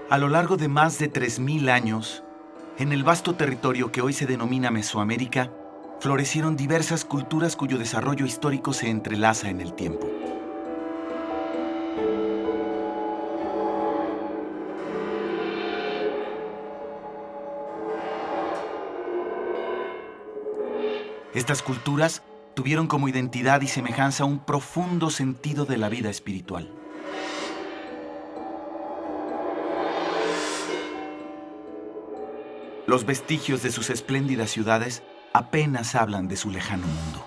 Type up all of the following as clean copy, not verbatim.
A lo largo de más de 3000 años, en el vasto territorio que hoy se denomina Mesoamérica, florecieron diversas culturas cuyo desarrollo histórico se entrelaza en el tiempo. Estas culturas tuvieron como identidad y semejanza un profundo sentido de la vida espiritual. Los vestigios de sus espléndidas ciudades apenas hablan de su lejano mundo.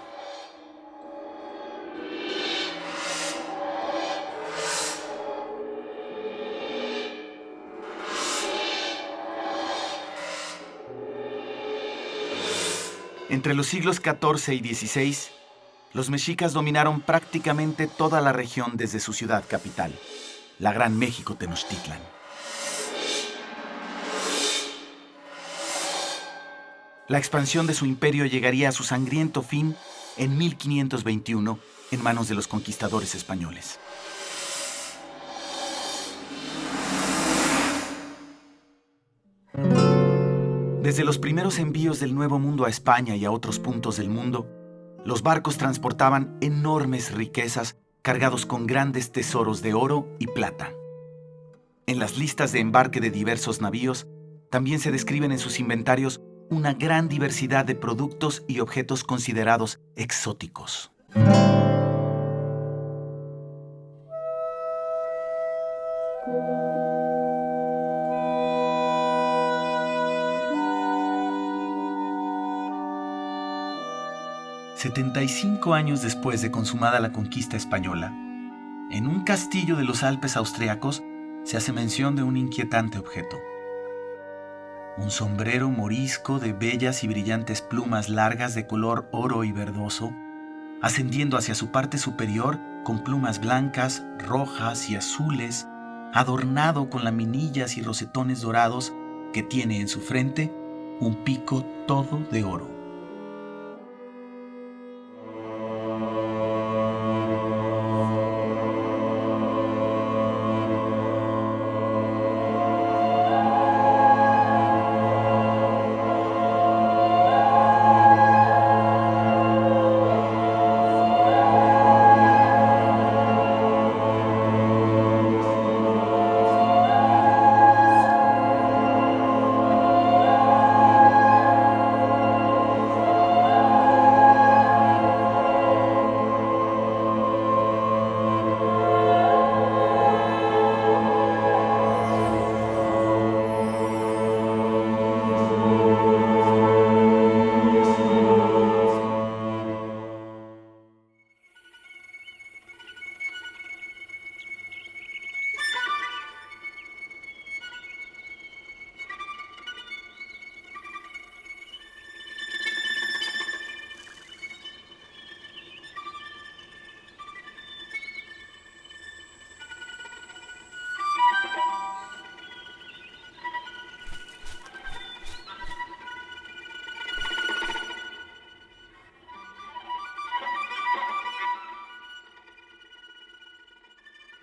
Entre los siglos XIV y XVI, los mexicas dominaron prácticamente toda la región desde su ciudad capital, la Gran México Tenochtitlan. La expansión de su imperio llegaría a su sangriento fin en 1521 en manos de los conquistadores españoles. Desde los primeros envíos del Nuevo Mundo a España y a otros puntos del mundo, los barcos transportaban enormes riquezas cargados con grandes tesoros de oro y plata. En las listas de embarque de diversos navíos, también se describen en sus inventarios una gran diversidad de productos y objetos considerados exóticos. «75 años después de consumada la conquista española, en un castillo de los Alpes austriacos se hace mención de un inquietante objeto. Un sombrero morisco de bellas y brillantes plumas largas de color oro y verdoso, ascendiendo hacia su parte superior con plumas blancas, rojas y azules, adornado con laminillas y rosetones dorados que tiene en su frente un pico todo de oro».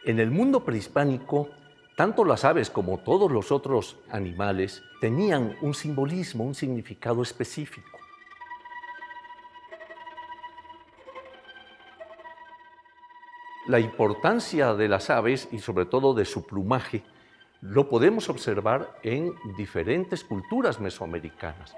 En el mundo prehispánico, tanto las aves como todos los otros animales tenían un simbolismo, un significado específico. La importancia de las aves y sobre todo de su plumaje lo podemos observar en diferentes culturas mesoamericanas.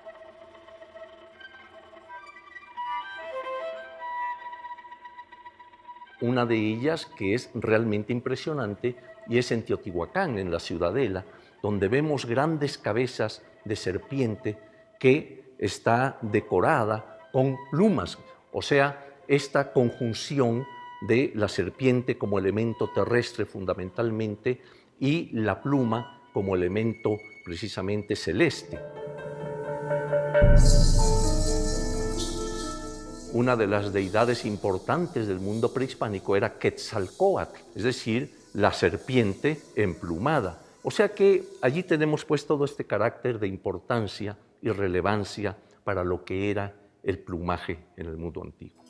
Una de ellas que es realmente impresionante y es en Teotihuacán, en la Ciudadela, donde vemos grandes cabezas de serpiente que está decorada con plumas, o sea, esta conjunción de la serpiente como elemento terrestre fundamentalmente y la pluma como elemento precisamente celeste. Una de las deidades importantes del mundo prehispánico era Quetzalcóatl, es decir, la serpiente emplumada. O sea que allí tenemos pues todo este carácter de importancia y relevancia para lo que era el plumaje en el mundo antiguo.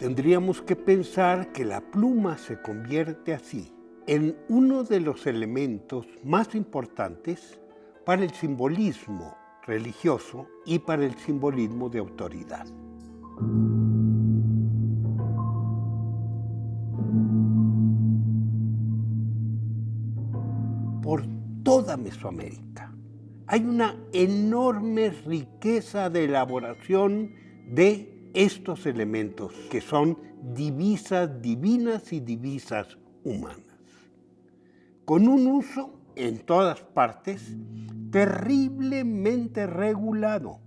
Tendríamos que pensar que la pluma se convierte así en uno de los elementos más importantes para el simbolismo religioso y para el simbolismo de autoridad. Por toda Mesoamérica hay una enorme riqueza de elaboración de estos elementos que son divisas divinas y divisas humanas, con un uso en todas partes terriblemente regulado.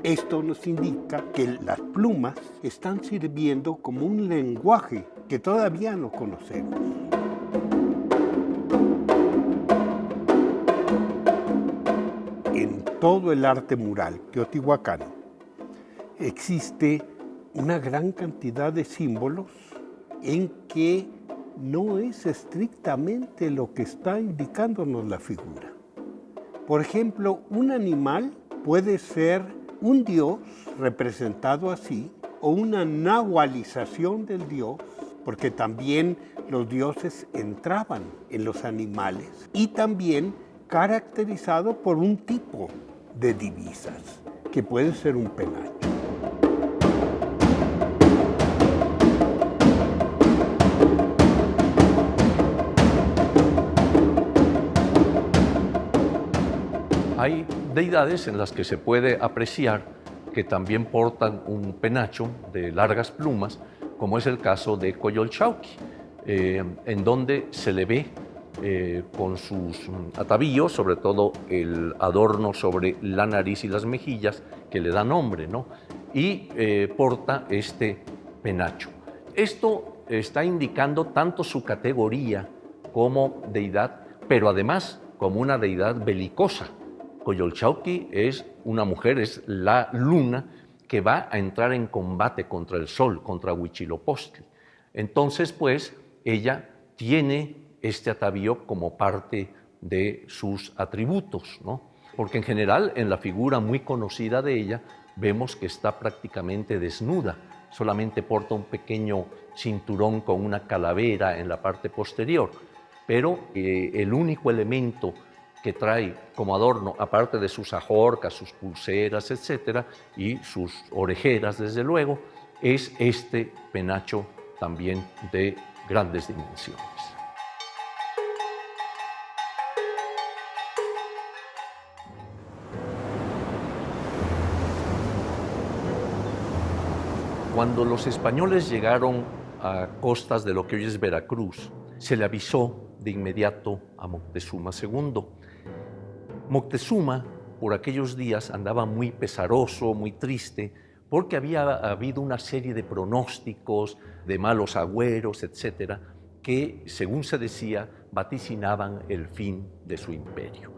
Esto nos indica que las plumas están sirviendo como un lenguaje que todavía no conocemos. En todo el arte mural teotihuacano existe una gran cantidad de símbolos en que no es estrictamente lo que está indicándonos la figura. Por ejemplo, un animal puede ser un dios representado así o una nahualización del dios, porque también los dioses entraban en los animales, y también caracterizado por un tipo de divisas, que puede ser un penacho. Hay deidades en las que se puede apreciar que también portan un penacho de largas plumas, como es el caso de Coyolxauhqui, en donde se le ve con sus atavíos, sobre todo el adorno sobre la nariz y las mejillas, que le da nombre, ¿no? Y porta este penacho. Esto está indicando tanto su categoría como deidad, pero además como una deidad belicosa. Coyolxauhqui es una mujer, es la luna que va a entrar en combate contra el sol, contra Huitzilopochtli. Entonces, pues, ella tiene este atavío como parte de sus atributos, ¿no? Porque en general, en la figura muy conocida de ella, vemos que está prácticamente desnuda. Solamente porta un pequeño cinturón con una calavera en la parte posterior. Pero el único elemento que trae como adorno, aparte de sus ajorcas, sus pulseras, etcétera, y sus orejeras, desde luego, es este penacho también de grandes dimensiones. Cuando los españoles llegaron a costas de lo que hoy es Veracruz, se le avisó de inmediato a Moctezuma II. Moctezuma, por aquellos días, andaba muy pesaroso, muy triste, porque había habido una serie de pronósticos, de malos agüeros, etcétera, que, según se decía, vaticinaban el fin de su imperio.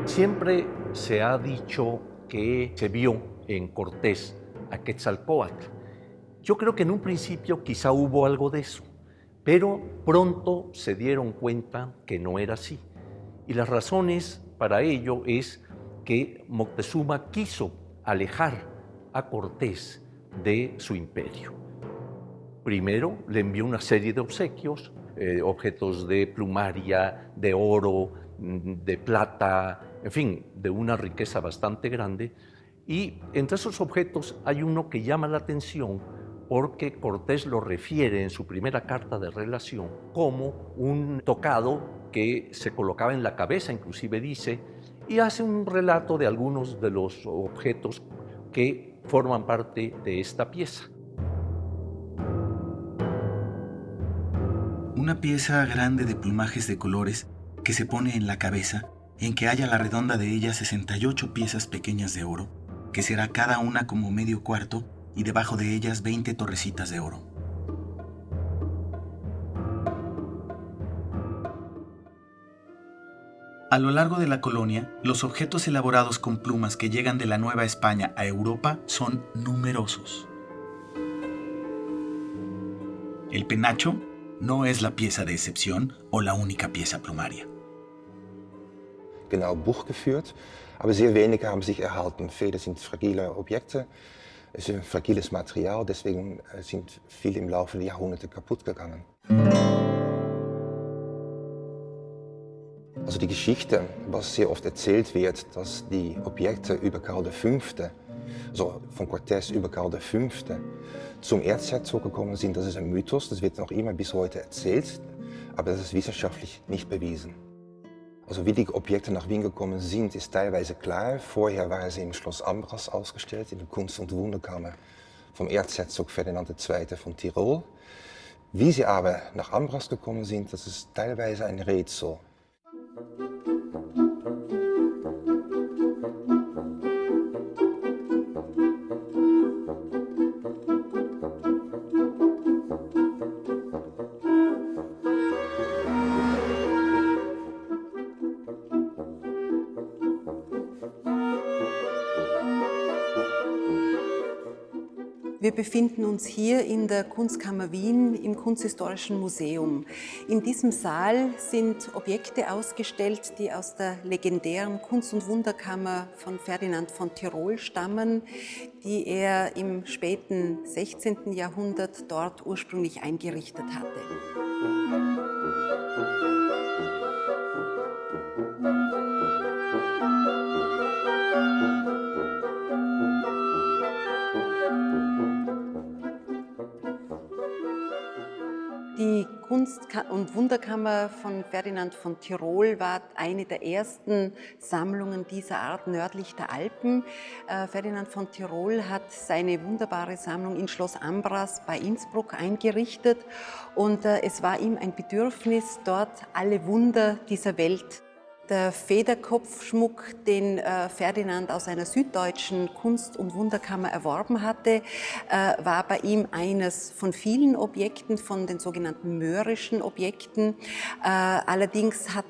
Siempre se ha dicho que se vio en Cortés a Quetzalcóatl. Yo creo que en un principio quizá hubo algo de eso, pero pronto se dieron cuenta que no era así. Y las razones para ello es que Moctezuma quiso alejar a Cortés de su imperio. Primero le envió una serie de obsequios, objetos de plumaria, de oro, de plata, en fin, de una riqueza bastante grande. Y entre esos objetos hay uno que llama la atención porque Cortés lo refiere en su primera carta de relación como un tocado que se colocaba en la cabeza, inclusive dice, y hace un relato de algunos de los objetos que forman parte de esta pieza. Una pieza grande de plumajes de colores que se pone en la cabeza, en que haya la redonda de ella 68 piezas pequeñas de oro, que será cada una como medio cuarto, y debajo de ellas 20 torrecitas de oro. A lo largo de la colonia, los objetos elaborados con plumas que llegan de la Nueva España a Europa son numerosos. El penacho no es la pieza de excepción o la única pieza plumaria. Genau Buch geführt, aber sehr wenige haben sich erhalten. Viele sind fragile Objekte, es ist ein fragiles Material, deswegen sind viele im Laufe der Jahrhunderte kaputt gegangen. Also die Geschichte, was sehr oft erzählt wird, dass die Objekte über Karl V., also von Cortés über Karl V. zum Erzherzog gekommen sind, das ist ein Mythos, das wird noch immer bis heute erzählt, aber das ist wissenschaftlich nicht bewiesen. Also wie die Objekte nach Wien gekommen sind, ist teilweise klar. Vorher waren sie im Schloss Ambras ausgestellt, in der Kunst- und Wunderkammer vom Erzherzog Ferdinand II. Von Tirol. Wie sie aber nach Ambras gekommen sind, das ist teilweise ein Rätsel. Wir befinden uns hier in der Kunstkammer Wien im Kunsthistorischen Museum. In diesem Saal sind Objekte ausgestellt, die aus der legendären Kunst- und Wunderkammer von Ferdinand von Tirol stammen, die er im späten 16. Jahrhundert dort ursprünglich eingerichtet hatte. Die Kunst- und Wunderkammer von Ferdinand von Tirol war eine der ersten Sammlungen dieser Art nördlich der Alpen. Ferdinand von Tirol hat seine wunderbare Sammlung in Schloss Ambras bei Innsbruck eingerichtet und es war ihm ein Bedürfnis, dort alle Wunder dieser Welt. Der Federkopfschmuck, den Ferdinand aus einer süddeutschen Kunst- und Wunderkammer erworben hatte, war bei ihm eines von vielen Objekten, von den sogenannten mörischen Objekten. Allerdings hat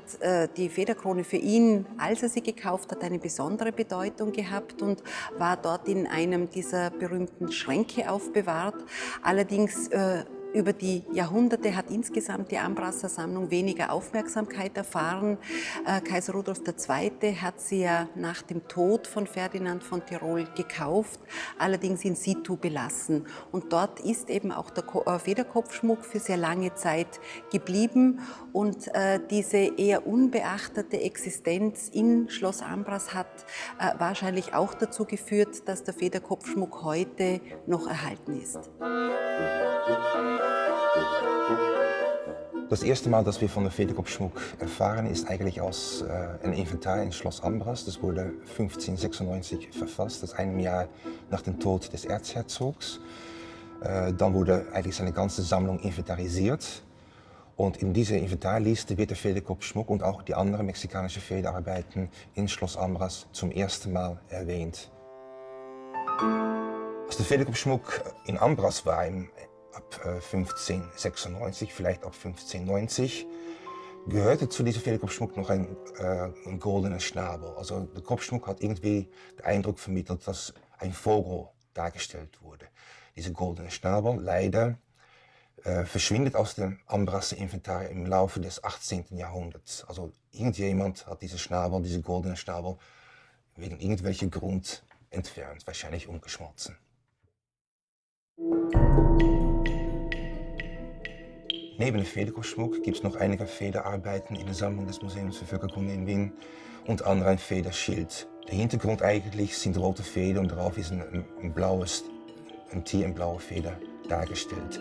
die Federkrone für ihn, als er sie gekauft hat, eine besondere Bedeutung gehabt und war dort in einem dieser berühmten Schränke aufbewahrt. Allerdings über die Jahrhunderte hat insgesamt die Ambrasser Sammlung weniger Aufmerksamkeit erfahren. Kaiser Rudolf II. Hat sie ja nach dem Tod von Ferdinand von Tirol gekauft, allerdings in situ belassen. Und dort ist eben auch der Federkopfschmuck für sehr lange Zeit geblieben. Und diese eher unbeachtete Existenz in Schloss Ambras hat wahrscheinlich auch dazu geführt, dass der Federkopfschmuck heute noch erhalten ist. Das erste Mal, dass wir von dem Federkopfschmuck erfahren, ist eigentlich aus einem Inventar in Schloss Ambras. Das wurde 1596 verfasst, das ist einem Jahr nach dem Tod des Erzherzogs. Dann wurde eigentlich seine ganze Sammlung inventarisiert. Und in dieser Inventarliste wird der Federkopfschmuck und auch die anderen mexikanischen Federarbeiten in Schloss Ambras zum ersten Mal erwähnt. Als der Federkopfschmuck in Ambras war, ab 1596, vielleicht ab 1590, gehörte zu diesem Federkopfschmuck noch ein goldener Schnabel. Also der Kopfschmuck hat irgendwie den Eindruck vermittelt, dass ein Vogel dargestellt wurde. Dieser goldene Schnabel leider verschwindet aus dem Ambrasser Inventar im Laufe des 18. Jahrhunderts. Also irgendjemand hat diesen Schnabel, diesen goldenen Schnabel, wegen irgendwelchen Grund entfernt, wahrscheinlich umgeschmolzen. Neben dem Federkopfschmuck gibt es noch einige Federarbeiten in der Sammlung des Museums für Völkerkunde in Wien, unter anderem ein Federschild. Der Hintergrund eigentlich sind rote Federn und darauf ist ein Tier in blauer Feder dargestellt.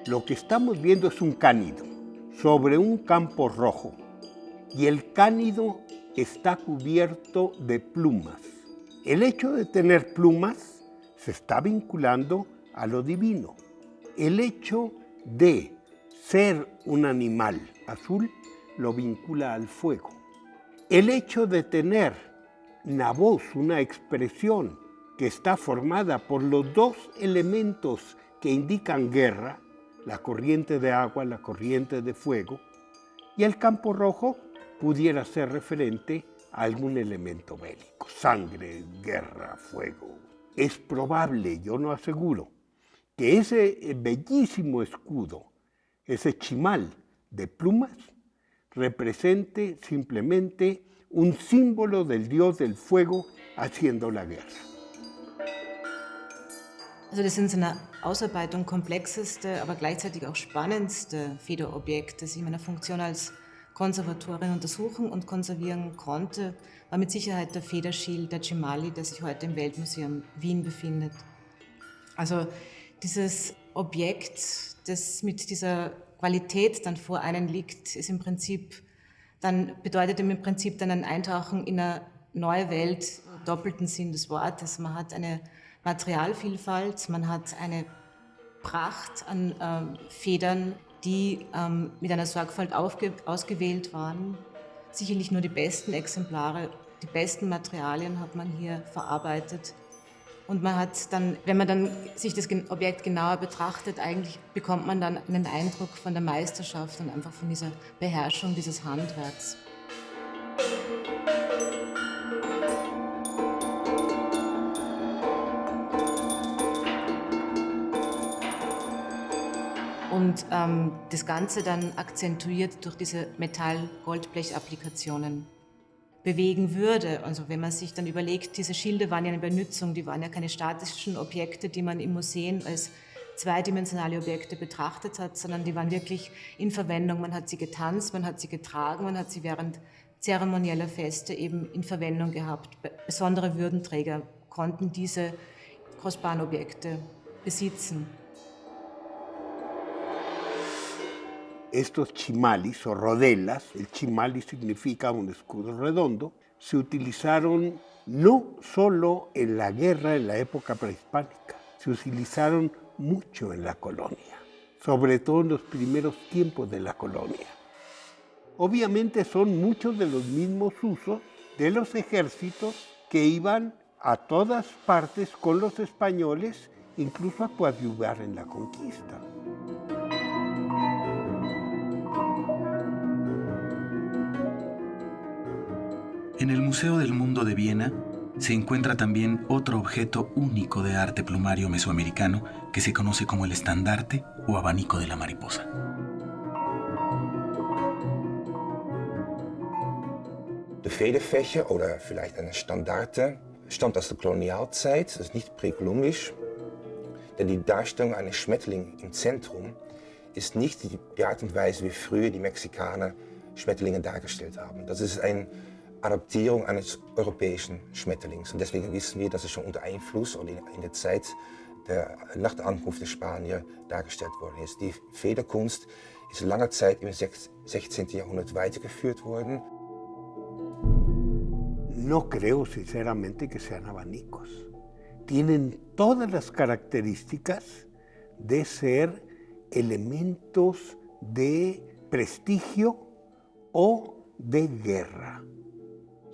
Lo que estamos viendo es un cánido sobre un campo rojo y el cánido está cubierto de plumas. El hecho de tener plumas se está vinculando a lo divino. El hecho de ser un animal azul lo vincula al fuego. El hecho de tener una voz, una expresión que está formada por los dos elementos que indican guerra, la corriente de agua, la corriente de fuego, y el campo rojo pudiera ser referente a algún elemento bélico, sangre, guerra, fuego. Es probable, yo no aseguro, que ese bellísimo escudo, ese chimal de plumas, represente simplemente un símbolo del dios del fuego haciendo la guerra. Also das sind so eine Ausarbeitung komplexeste, aber gleichzeitig auch spannendste Federobjekte, das ich in meiner Funktion als Konservatorin untersuchen und konservieren konnte, war mit Sicherheit der Federschild der Cimali, der sich heute im Weltmuseum Wien befindet. Also dieses Objekt, das mit dieser Qualität dann vor einem liegt, ist im Prinzip bedeutet im Prinzip dann ein Eintauchen in eine neue Welt, im doppelten Sinn des Wortes. Man hat eine Materialvielfalt, man hat eine Pracht an Federn, die mit einer Sorgfalt ausgewählt waren. Sicherlich nur die besten Exemplare, die besten Materialien hat man hier verarbeitet. Und man hat dann, wenn man dann sich das Objekt genauer betrachtet, eigentlich bekommt man dann einen Eindruck von der Meisterschaft und einfach von dieser Beherrschung dieses Handwerks. Und das Ganze dann akzentuiert durch diese Metall-Goldblech-Applikationen bewegen würde. Also wenn man sich dann überlegt, diese Schilde waren ja eine Benützung, die waren ja keine statischen Objekte, die man im Museum als zweidimensionale Objekte betrachtet hat, sondern die waren wirklich in Verwendung. Man hat sie getanzt, man hat sie getragen, man hat sie während zeremonieller Feste eben in Verwendung gehabt. Besondere Würdenträger konnten diese kostbaren Objekte besitzen. Estos chimalis o rodelas, el chimali significa un escudo redondo, se utilizaron no solo en la guerra en la época prehispánica, se utilizaron mucho en la colonia, sobre todo en los primeros tiempos de la colonia. Obviamente son muchos de los mismos usos de los ejércitos que iban a todas partes con los españoles, incluso a coadyuvar en la conquista. En el Museo del Mundo de Viena se encuentra también otro objeto único de arte plumario mesoamericano que se conoce como el estandarte o abanico de la mariposa. De Federfächer oder vielleicht eine Standarte stammt aus der Kolonialzeit, das ist nicht präkolumbisch, denn die Darstellung eines Schmetterlings im Zentrum ist nicht die Art und Weise, wie früher die Mexikaner Schmetterlinge dargestellt haben. Das ist eine Adaptierung eines europäischen Schmetterlings. Und deswegen wissen wir, dass es schon unter Einfluss oder in der Zeit nach der Ankunft der Spanier dargestellt worden ist. Die Federkunst ist lange Zeit im 16. Jahrhundert weitergeführt worden. No creo sinceramente que sean abanicos. Tienen todas las características de ser elementos de prestigio o de guerra.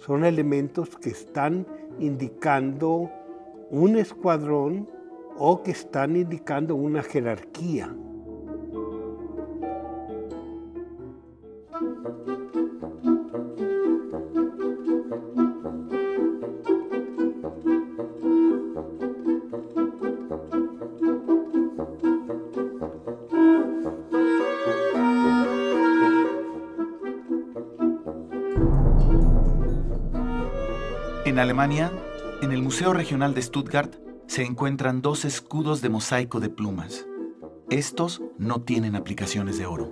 Son elementos que están indicando un escuadrón o que están indicando una jerarquía. En Alemania, en el Museo Regional de Stuttgart, se encuentran dos escudos de mosaico de plumas. Estos no tienen aplicaciones de oro.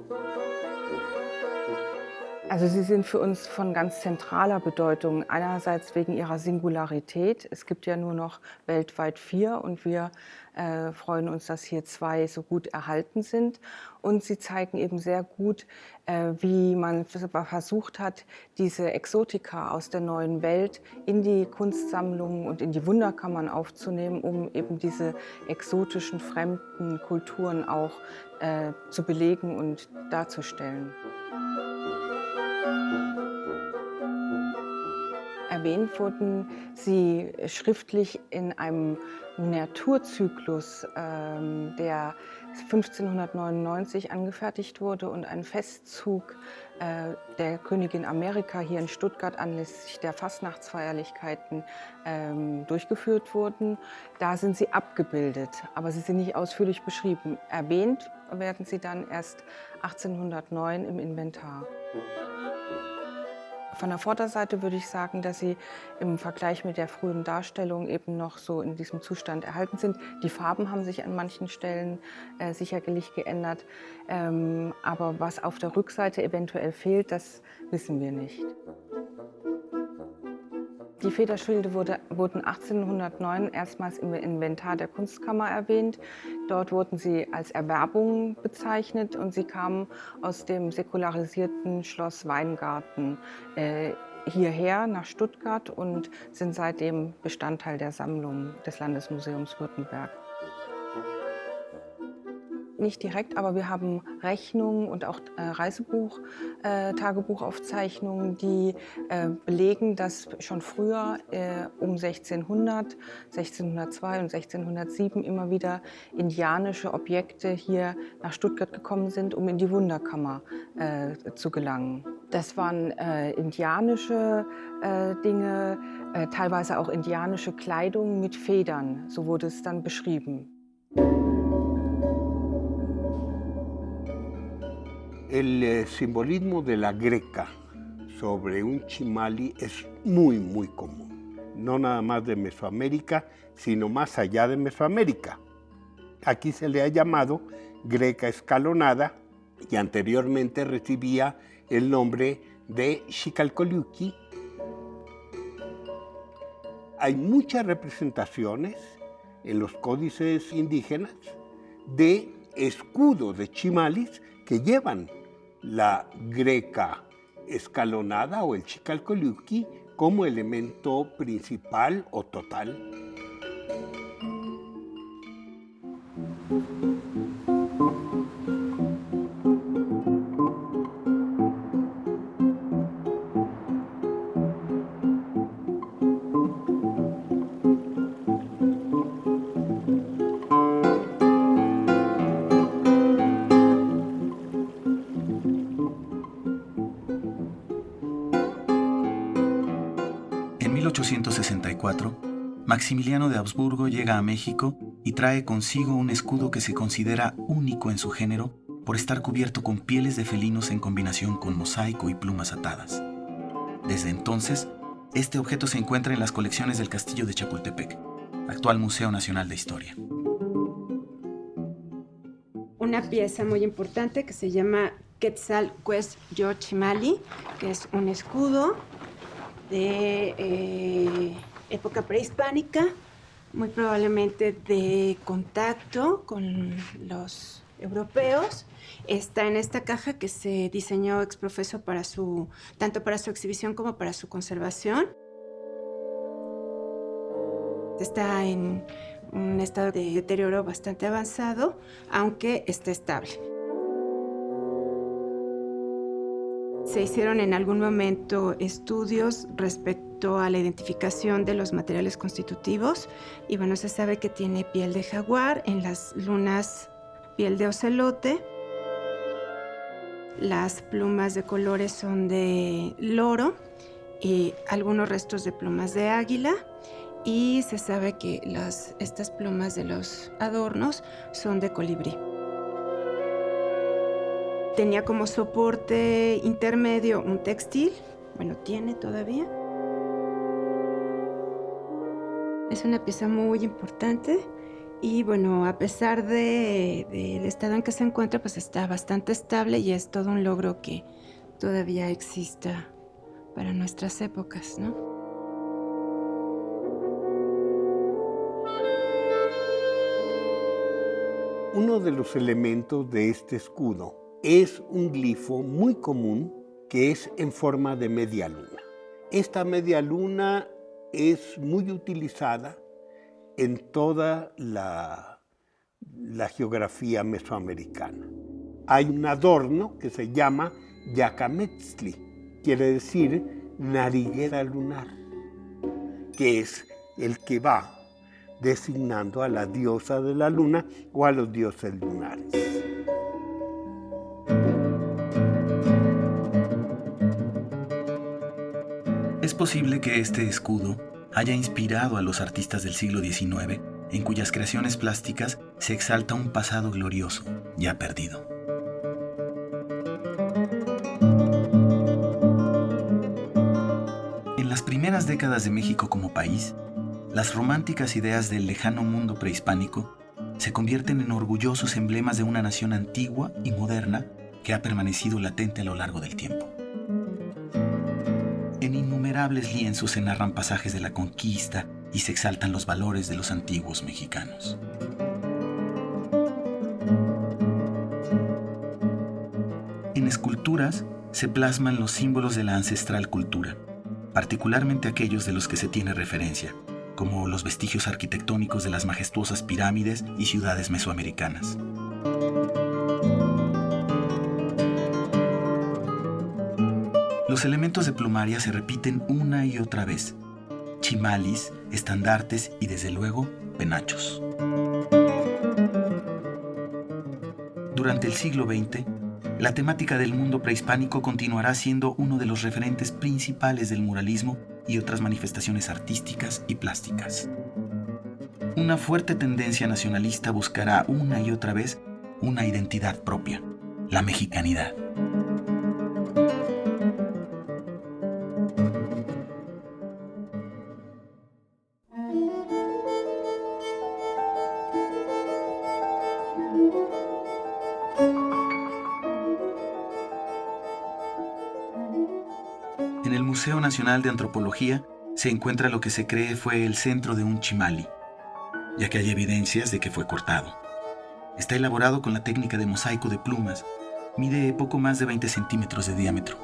Also sie sind für uns von ganz zentraler Bedeutung. Einerseits wegen ihrer Singularität. Es gibt ja nur noch weltweit 4 und wir freuen uns, dass hier 2 so gut erhalten sind. Und sie zeigen eben sehr gut, wie man versucht hat, diese Exotika aus der neuen Welt in die Kunstsammlungen und in die Wunderkammern aufzunehmen, um eben diese exotischen, fremden Kulturen auch zu belegen und darzustellen. Erwähnt wurden sie schriftlich in einem Miniaturzyklus, der 1599 angefertigt wurde und ein Festzug der Königin Amerika hier in Stuttgart anlässlich der Fastnachtsfeierlichkeiten durchgeführt wurden. Da sind sie abgebildet, aber sie sind nicht ausführlich beschrieben. Erwähnt werden sie dann erst 1809 im Inventar. Von der Vorderseite würde ich sagen, dass sie im Vergleich mit der frühen Darstellung eben noch so in diesem Zustand erhalten sind. Die Farben haben sich an manchen Stellen sicherlich geändert, aber was auf der Rückseite eventuell fehlt, das wissen wir nicht. Die Federschilde wurden 1809 erstmals im Inventar der Kunstkammer erwähnt. Dort wurden sie als Erwerbung bezeichnet und sie kamen aus dem säkularisierten Schloss Weingarten hierher nach Stuttgart und sind seitdem Bestandteil der Sammlung des Landesmuseums Württemberg. Nicht direkt, aber wir haben Rechnungen und auch Tagebuchaufzeichnungen, die belegen, dass schon früher um 1600, 1602 und 1607 immer wieder indianische Objekte hier nach Stuttgart gekommen sind, um in die Wunderkammer zu gelangen. Das waren indianische Dinge, teilweise auch indianische Kleidung mit Federn, so wurde es dann beschrieben. El simbolismo de la greca sobre un chimali es muy, muy común. No nada más de Mesoamérica, sino más allá de Mesoamérica. Aquí se le ha llamado greca escalonada y anteriormente recibía el nombre de Xicalcoliuqui. Hay muchas representaciones en los códices indígenas de escudos de chimalis que llevan la greca escalonada o el Xicalcoliuqui como elemento principal o total. En 1864, Maximiliano de Habsburgo llega a México y trae consigo un escudo que se considera único en su género por estar cubierto con pieles de felinos en combinación con mosaico y plumas atadas. Desde entonces, este objeto se encuentra en las colecciones del Castillo de Chapultepec, actual Museo Nacional de Historia. Una pieza muy importante que se llama Quetzalcoatl-Yochimali, que es un escudo de época prehispánica, muy probablemente de contacto con los europeos. Está en esta caja que se diseñó ex professo tanto para su exhibición como para su conservación. Está en un estado de deterioro bastante avanzado, aunque está estable. Se hicieron en algún momento estudios respecto a la identificación de los materiales constitutivos y bueno, se sabe que tiene piel de jaguar, en las lunas piel de ocelote. Las plumas de colores son de loro y algunos restos de plumas de águila. Y se sabe que estas plumas de los adornos son de colibrí. Tenía como soporte intermedio un textil, bueno, tiene todavía. Es una pieza muy importante y bueno, a pesar del estado en que se encuentra, pues está bastante estable y es todo un logro que todavía exista para nuestras épocas, ¿no? Uno de los elementos de este escudo es un glifo muy común que es en forma de media luna. Esta media luna es muy utilizada en toda la geografía mesoamericana. Hay un adorno que se llama yacametzli, quiere decir nariguera lunar. que es el que va designando a la diosa de la luna o a los dioses lunares. Es posible que este escudo haya inspirado a los artistas del siglo XIX, en cuyas creaciones plásticas se exalta un pasado glorioso, ya perdido. En las primeras décadas de México como país, las románticas ideas del lejano mundo prehispánico se convierten en orgullosos emblemas de una nación antigua y moderna que ha permanecido latente a lo largo del tiempo. En innumerables lienzos se narran pasajes de la conquista y se exaltan los valores de los antiguos mexicanos. En esculturas se plasman los símbolos de la ancestral cultura, particularmente aquellos de los que se tiene referencia, como los vestigios arquitectónicos de las majestuosas pirámides y ciudades mesoamericanas. Los elementos de plumaria se repiten una y otra vez: chimalis, estandartes y, desde luego, penachos. Durante el siglo XX, la temática del mundo prehispánico continuará siendo uno de los referentes principales del muralismo y otras manifestaciones artísticas y plásticas. Una fuerte tendencia nacionalista buscará una y otra vez una identidad propia, la mexicanidad. En el Museo Nacional de Antropología se encuentra lo que se cree fue el centro de un chimali, ya que hay evidencias de que fue cortado. Está elaborado con la técnica de mosaico de plumas. Mide poco más de 20 centímetros de diámetro.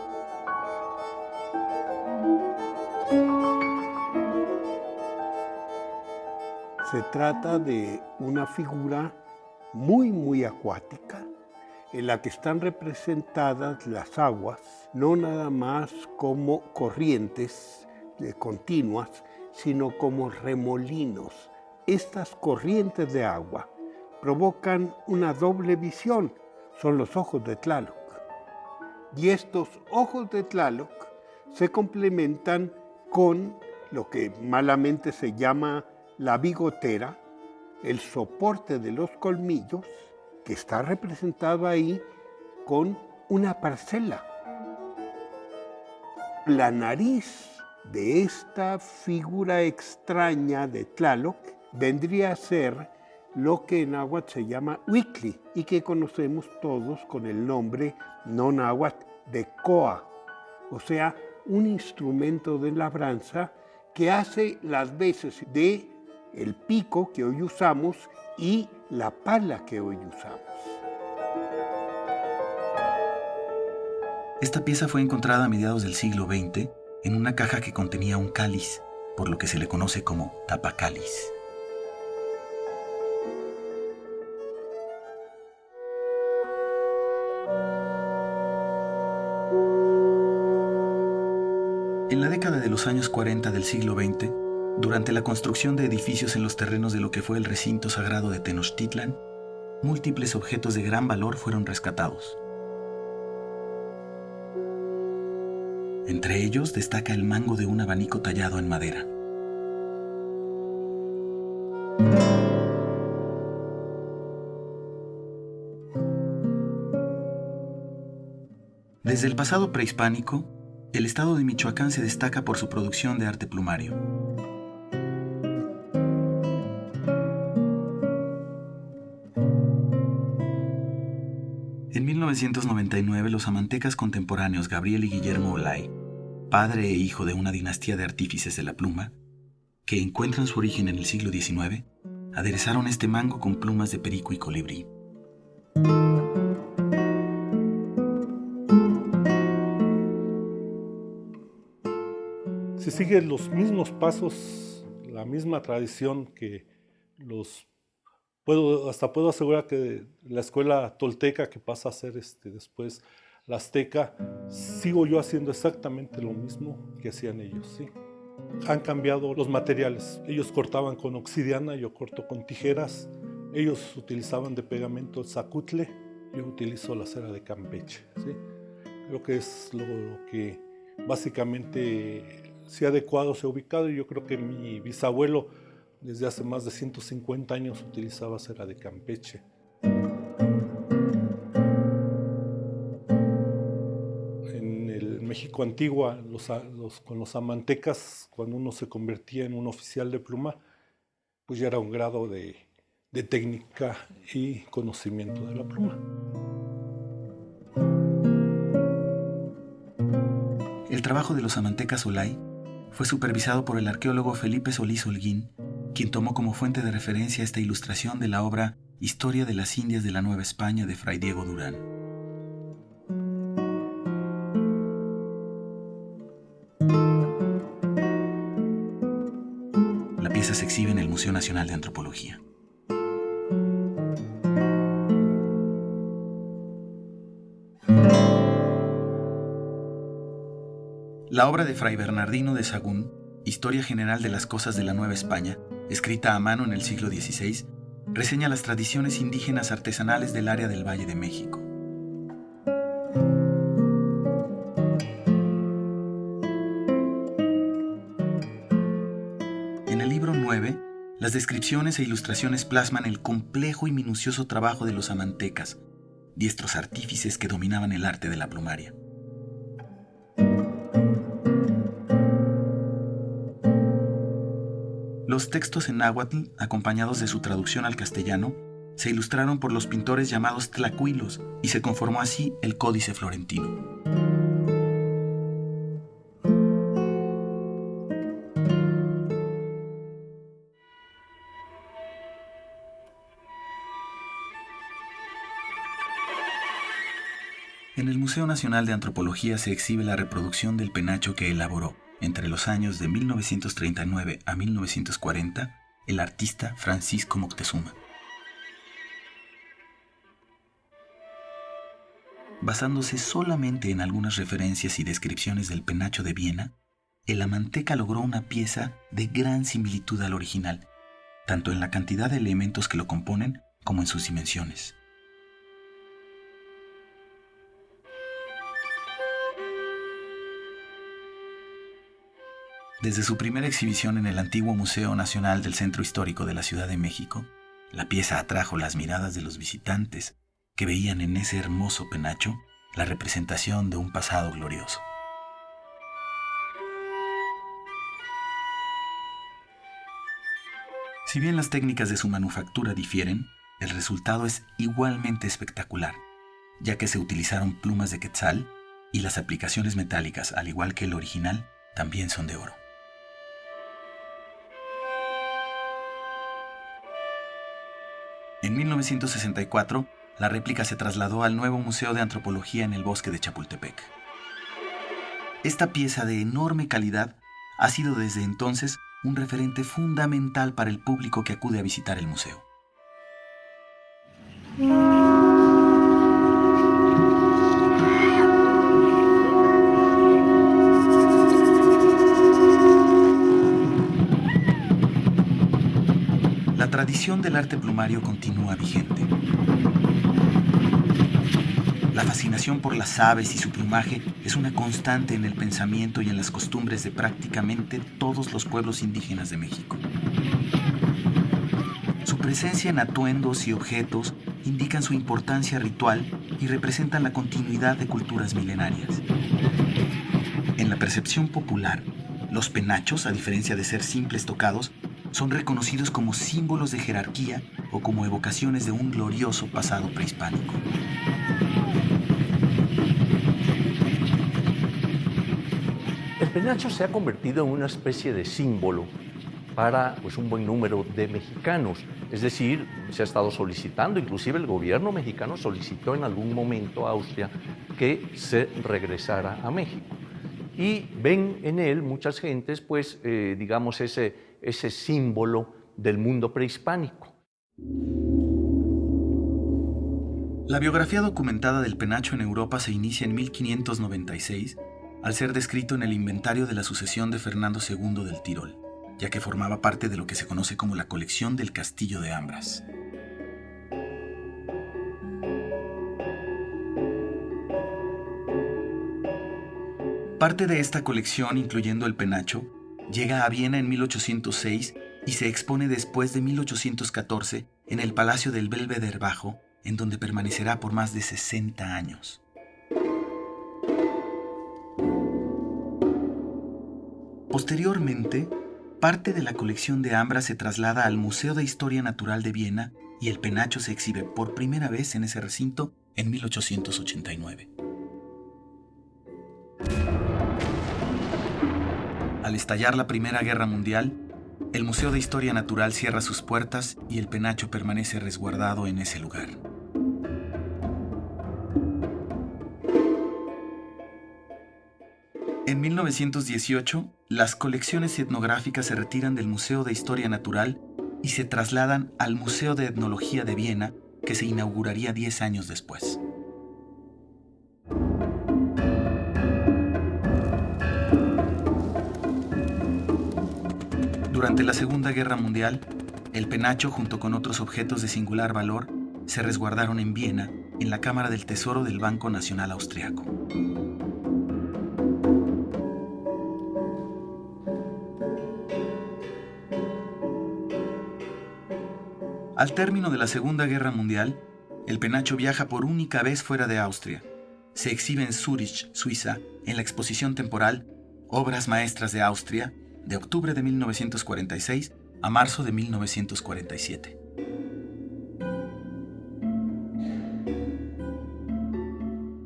Se trata de una figura muy acuática, en la que están representadas las aguas, no nada más como corrientes continuas, sino como remolinos. Estas corrientes de agua provocan una doble visión, son los ojos de Tlaloc. Y estos ojos de Tlaloc se complementan con lo que malamente se llama la bigotera, el soporte de los colmillos, que está representado ahí con una parcela. La nariz de esta figura extraña de Tlaloc vendría a ser lo que en náhuatl se llama huicli y que conocemos todos con el nombre no náhuatl de coa, o sea, un instrumento de labranza que hace las veces de el pico que hoy usamos y la pala que hoy usamos. Esta pieza fue encontrada a mediados del siglo XX en una caja que contenía un cáliz, por lo que se le conoce como tapacáliz. En la década de los años 40 del siglo XX, durante la construcción de edificios en los terrenos de lo que fue el recinto sagrado de Tenochtitlan, múltiples objetos de gran valor fueron rescatados. Entre ellos destaca el mango de un abanico tallado en madera. Desde el pasado prehispánico, el estado de Michoacán se destaca por su producción de arte plumario. En 1999, los amantecas contemporáneos Gabriel y Guillermo Olay, padre e hijo de una dinastía de artífices de la pluma, que encuentran su origen en el siglo XIX, aderezaron este mango con plumas de perico y colibrí. Se siguen los mismos pasos, la misma tradición que puedo asegurar que la escuela tolteca, que pasa a ser después la azteca, sigo yo haciendo exactamente lo mismo que hacían ellos, ¿sí? Han cambiado los materiales. Ellos cortaban con obsidiana, yo corto con tijeras. Ellos utilizaban de pegamento el zacutle, yo utilizo la cera de Campeche, ¿sí? Creo que es lo que básicamente se ha adecuado, se ha ubicado, y yo creo que mi bisabuelo desde hace más de 150 años utilizaba cera de Campeche. En el México Antigua, con los amantecas, cuando uno se convertía en un oficial de pluma, pues ya era un grado de técnica y conocimiento de la pluma. El trabajo de los amantecas Olay fue supervisado por el arqueólogo Felipe Solís Holguín, quien tomó como fuente de referencia esta ilustración de la obra Historia de las Indias de la Nueva España de Fray Diego Durán. La pieza se exhibe en el Museo Nacional de Antropología. La obra de Fray Bernardino de Sahagún, Historia General de las Cosas de la Nueva España, escrita a mano en el siglo XVI, reseña las tradiciones indígenas artesanales del área del Valle de México. En el libro 9, las descripciones e ilustraciones plasman el complejo y minucioso trabajo de los amantecas, diestros artífices que dominaban el arte de la plumaria. Los textos en náhuatl, acompañados de su traducción al castellano, se ilustraron por los pintores llamados tlacuilos y se conformó así el Códice Florentino. En el Museo Nacional de Antropología se exhibe la reproducción del penacho que elaboró, entre los años de 1939 a 1940, el artista Francisco Moctezuma. Basándose solamente en algunas referencias y descripciones del penacho de Viena, el amanteca logró una pieza de gran similitud al original, tanto en la cantidad de elementos que lo componen como en sus dimensiones. Desde su primera exhibición en el antiguo Museo Nacional del Centro Histórico de la Ciudad de México, la pieza atrajo las miradas de los visitantes que veían en ese hermoso penacho la representación de un pasado glorioso. Si bien las técnicas de su manufactura difieren, el resultado es igualmente espectacular, ya que se utilizaron plumas de quetzal y las aplicaciones metálicas, al igual que el original, también son de oro. En 1964, la réplica se trasladó al nuevo Museo de Antropología en el Bosque de Chapultepec. Esta pieza de enorme calidad ha sido desde entonces un referente fundamental para el público que acude a visitar el museo. La tradición del arte plumario continúa vigente. La fascinación por las aves y su plumaje es una constante en el pensamiento y en las costumbres de prácticamente todos los pueblos indígenas de México. Su presencia en atuendos y objetos indican su importancia ritual y representan la continuidad de culturas milenarias. En la percepción popular, los penachos, a diferencia de ser simples tocados, son reconocidos como símbolos de jerarquía o como evocaciones de un glorioso pasado prehispánico. El penacho se ha convertido en una especie de símbolo para un buen número de mexicanos. Es decir, se ha estado solicitando, inclusive el gobierno mexicano solicitó en algún momento a Austria que se regresara a México. Y ven en él muchas gentes, digamos, ese símbolo del mundo prehispánico. La biografía documentada del penacho en Europa se inicia en 1596, al ser descrito en el inventario de la sucesión de Fernando II del Tirol, ya que formaba parte de lo que se conoce como la colección del Castillo de Ambras. Parte de esta colección, incluyendo el penacho, llega a Viena en 1806 y se expone después de 1814 en el Palacio del Belvedere Bajo, en donde permanecerá por más de 60 años. Posteriormente, parte de la colección de Ambras se traslada al Museo de Historia Natural de Viena y el penacho se exhibe por primera vez en ese recinto en 1889. Al estallar la Primera Guerra Mundial, el Museo de Historia Natural cierra sus puertas y el penacho permanece resguardado en ese lugar. En 1918, las colecciones etnográficas se retiran del Museo de Historia Natural y se trasladan al Museo de Etnología de Viena, que se inauguraría 10 años después. Durante la Segunda Guerra Mundial, el penacho, junto con otros objetos de singular valor, se resguardaron en Viena, en la Cámara del Tesoro del Banco Nacional Austriaco. Al término de la Segunda Guerra Mundial, el penacho viaja por única vez fuera de Austria. Se exhibe en Zúrich, Suiza, en la exposición temporal Obras Maestras de Austria, de octubre de 1946 a marzo de 1947.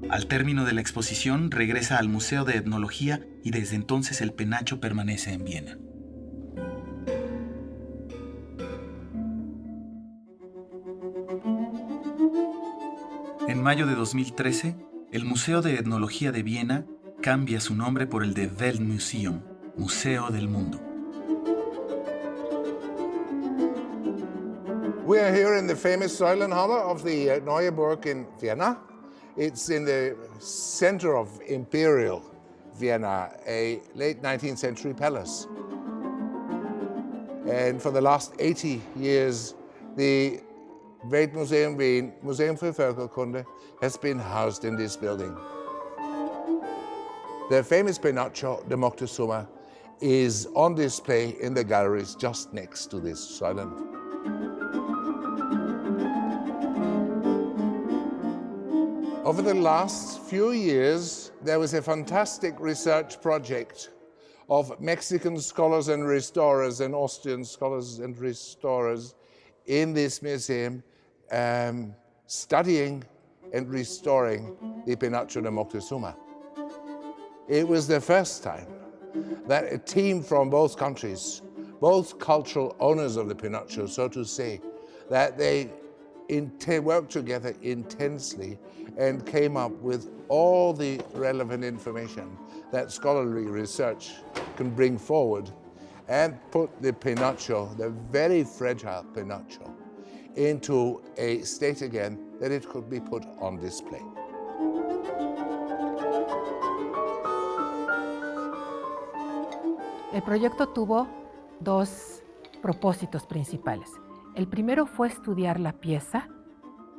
Al término de la exposición, regresa al Museo de Etnología y desde entonces el penacho permanece en Viena. En mayo de 2013, el Museo de Etnología de Viena cambia su nombre por el de Weltmuseum, Museo del Mundo. We are here in the famous Säulenhalle of the Neue Burg in Vienna. It's in the center of Imperial Vienna, a late 19th century palace. And for the last 80 years, the Weltmuseum Wien, Museum für Völkerkunde, has been housed in this building. The famous Pinocchio de Moctezuma is on display in the galleries just next to this Säulen. Over the last few years, there was a fantastic research project of Mexican scholars and restorers and Austrian scholars and restorers in this museum studying and restoring the Pinocchio de Moctezuma. It was the first time that a team from both countries, both cultural owners of the Pinocchio, so to say, that they worked together intensely and came up with all the relevant information that scholarly research can bring forward and put the Pinocchio, the very fragile Pinocchio, into a state again that it could be put on display. El proyecto tuvo dos propósitos principales. El primero fue estudiar la pieza,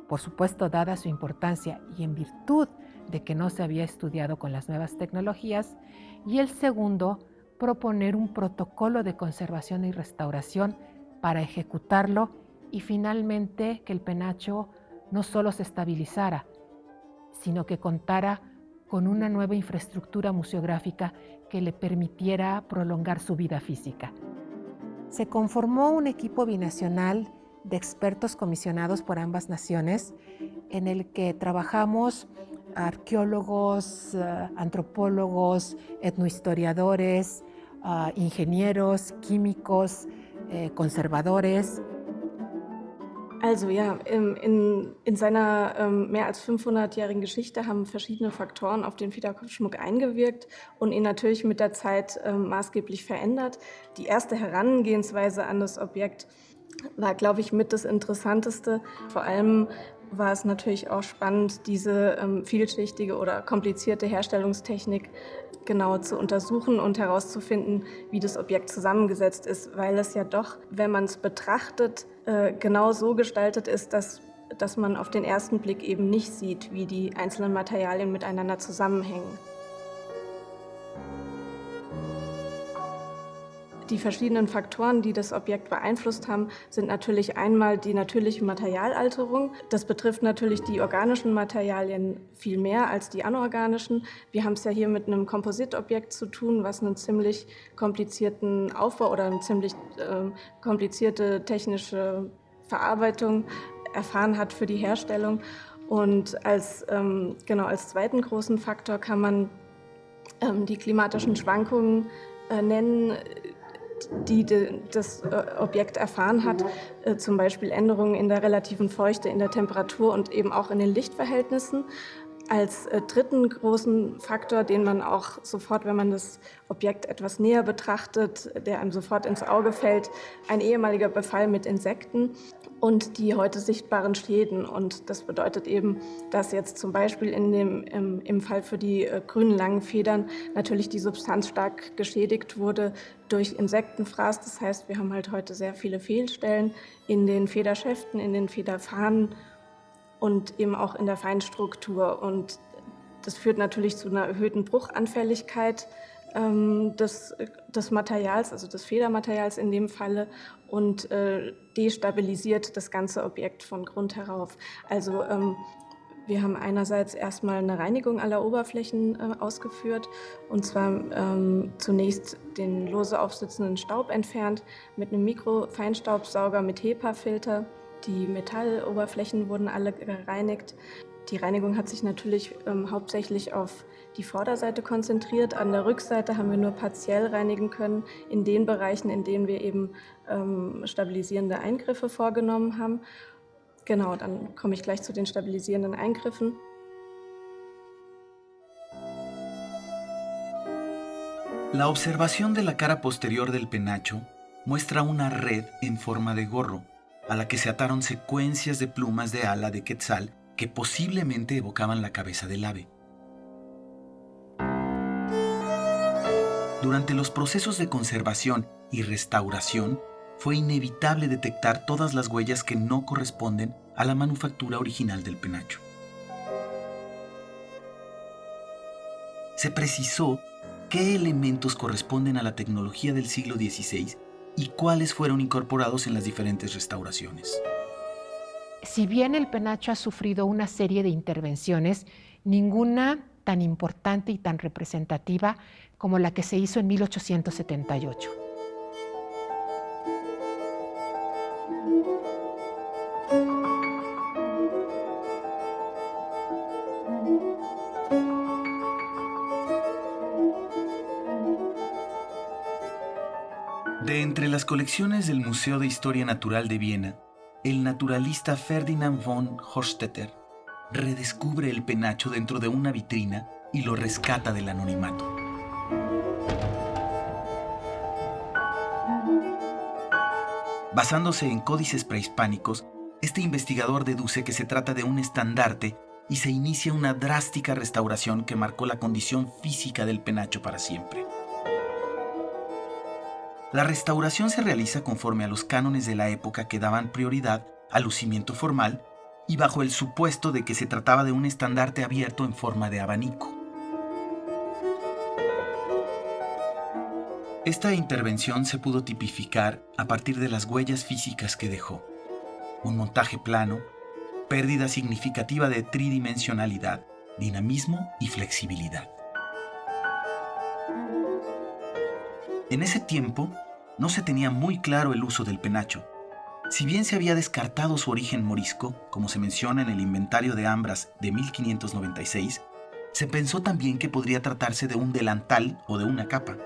por supuesto dada su importancia y en virtud de que no se había estudiado con las nuevas tecnologías, y el segundo, proponer un protocolo de conservación y restauración para ejecutarlo y finalmente que el penacho no solo se estabilizara, sino que contara con una nueva infraestructura museográfica que le permitiera prolongar su vida física. Se conformó un equipo binacional de expertos comisionados por ambas naciones en el que trabajamos arqueólogos, antropólogos, etnohistoriadores, ingenieros, químicos, conservadores. Also ja, in seiner mehr als 500-jährigen Geschichte haben verschiedene Faktoren auf den Federkopfschmuck eingewirkt und ihn natürlich mit der Zeit maßgeblich verändert. Die erste Herangehensweise an das Objekt war, glaube ich, mit das Interessanteste, vor allem war es natürlich auch spannend, diese vielschichtige oder komplizierte Herstellungstechnik genau zu untersuchen und herauszufinden, wie das Objekt zusammengesetzt ist, weil es ja doch, wenn man es betrachtet, genau so gestaltet ist, dass man auf den ersten Blick eben nicht sieht, wie die einzelnen Materialien miteinander zusammenhängen. Die verschiedenen Faktoren, die das Objekt beeinflusst haben, sind natürlich einmal die natürliche Materialalterung. Das betrifft natürlich die organischen Materialien viel mehr als die anorganischen. Wir haben es ja hier mit einem Kompositobjekt zu tun, was einen ziemlich komplizierten Aufbau oder eine ziemlich komplizierte technische Verarbeitung erfahren hat für die Herstellung. Und als zweiten großen Faktor kann man die klimatischen Schwankungen nennen, die das Objekt erfahren hat, zum Beispiel Änderungen in der relativen Feuchte, in der Temperatur und eben auch in den Lichtverhältnissen. Als dritten großen Faktor, den man auch sofort, wenn man das Objekt etwas näher betrachtet, der einem sofort ins Auge fällt, ein ehemaliger Befall mit Insekten und die heute sichtbaren Schäden. Und das bedeutet eben, dass jetzt zum Beispiel im Fall für die grünen langen Federn natürlich die Substanz stark geschädigt wurde durch Insektenfraß. Das heißt, wir haben halt heute sehr viele Fehlstellen in den Federschäften, in den Federfahnen und eben auch in der Feinstruktur. Und das führt natürlich zu einer erhöhten Bruchanfälligkeit des Materials, also des Federmaterials in dem Falle, und destabilisiert das ganze Objekt von Grund herauf. Also wir haben einerseits erstmal eine Reinigung aller Oberflächen ausgeführt, und zwar zunächst den lose aufsitzenden Staub entfernt mit einem Mikrofeinstaubsauger mit HEPA-Filter. Die Metalloberflächen wurden alle gereinigt. Die Reinigung hat sich natürlich hauptsächlich auf die Vorderseite konzentriert. An der Rückseite haben wir nur partiell reinigen können, in den Bereichen, in denen wir eben stabilisierende Eingriffe vorgenommen haben. Genau, dann komme ich gleich zu den stabilisierenden Eingriffen. La observación de la cara posterior del penacho muestra una red en forma de gorro, a la que se ataron secuencias de plumas de ala de quetzal que posiblemente evocaban la cabeza del ave. Durante los procesos de conservación y restauración, fue inevitable detectar todas las huellas que no corresponden a la manufactura original del penacho. Se precisó qué elementos corresponden a la tecnología del siglo XVI y cuáles fueron incorporados en las diferentes restauraciones. Si bien el penacho ha sufrido una serie de intervenciones, ninguna tan importante y tan representativa como la que se hizo en 1878. De entre las colecciones del Museo de Historia Natural de Viena, el naturalista Ferdinand von Hochstetter redescubre el penacho dentro de una vitrina y lo rescata del anonimato. Basándose en códices prehispánicos, este investigador deduce que se trata de un estandarte y se inicia una drástica restauración que marcó la condición física del penacho para siempre. La restauración se realiza conforme a los cánones de la época que daban prioridad al lucimiento formal y bajo el supuesto de que se trataba de un estandarte abierto en forma de abanico. Esta intervención se pudo tipificar a partir de las huellas físicas que dejó: un montaje plano, pérdida significativa de tridimensionalidad, dinamismo y flexibilidad. En ese tiempo, no se tenía muy claro el uso del penacho. Si bien se había descartado su origen morisco, como se menciona en el inventario de Ambras de 1596, se pensó también que podría tratarse de un delantal o de una capa.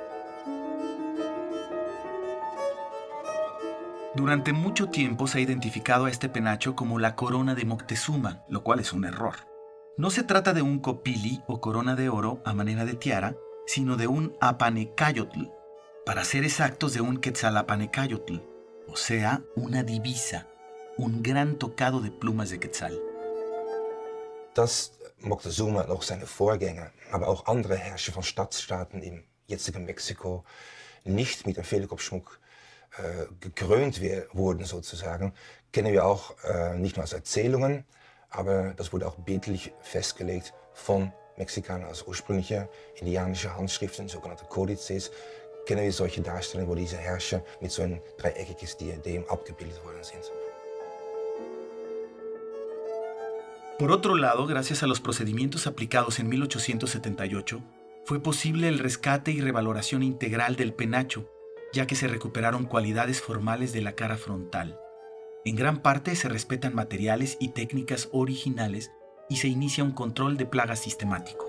Durante mucho tiempo se ha identificado a este penacho como la corona de Moctezuma, lo cual es un error. No se trata de un copili o corona de oro a manera de tiara, sino de un apanecayotl, para ser exactos de un quetzalapanecayotl, o sea, una divisa, un gran tocado de plumas de quetzal. dass Moctezuma und auch seine Vorgänger, aber auch andere Herrscher von Stadtstaaten im jetzigen Mexiko nicht mit dem Federkopfschmuck gekrönt wurden sozusagen, kennen wir auch nicht nur als Erzählungen, aber das wurde auch bildlich festgelegt von Mexikanern als ursprüngliche indianische Handschriften, sogenannte Kodizes, kennen wir solche Darstellungen, wo diese Herrscher mit so ein dreieckiges Diadem abgebildet worden sind. Por otro lado, gracias a los procedimientos aplicados en 1878, fue posible el rescate y revaloración integral del penacho, ya que se recuperaron cualidades formales de la cara frontal. En gran parte se respetan materiales y técnicas originales y se inicia un control de plagas sistemático.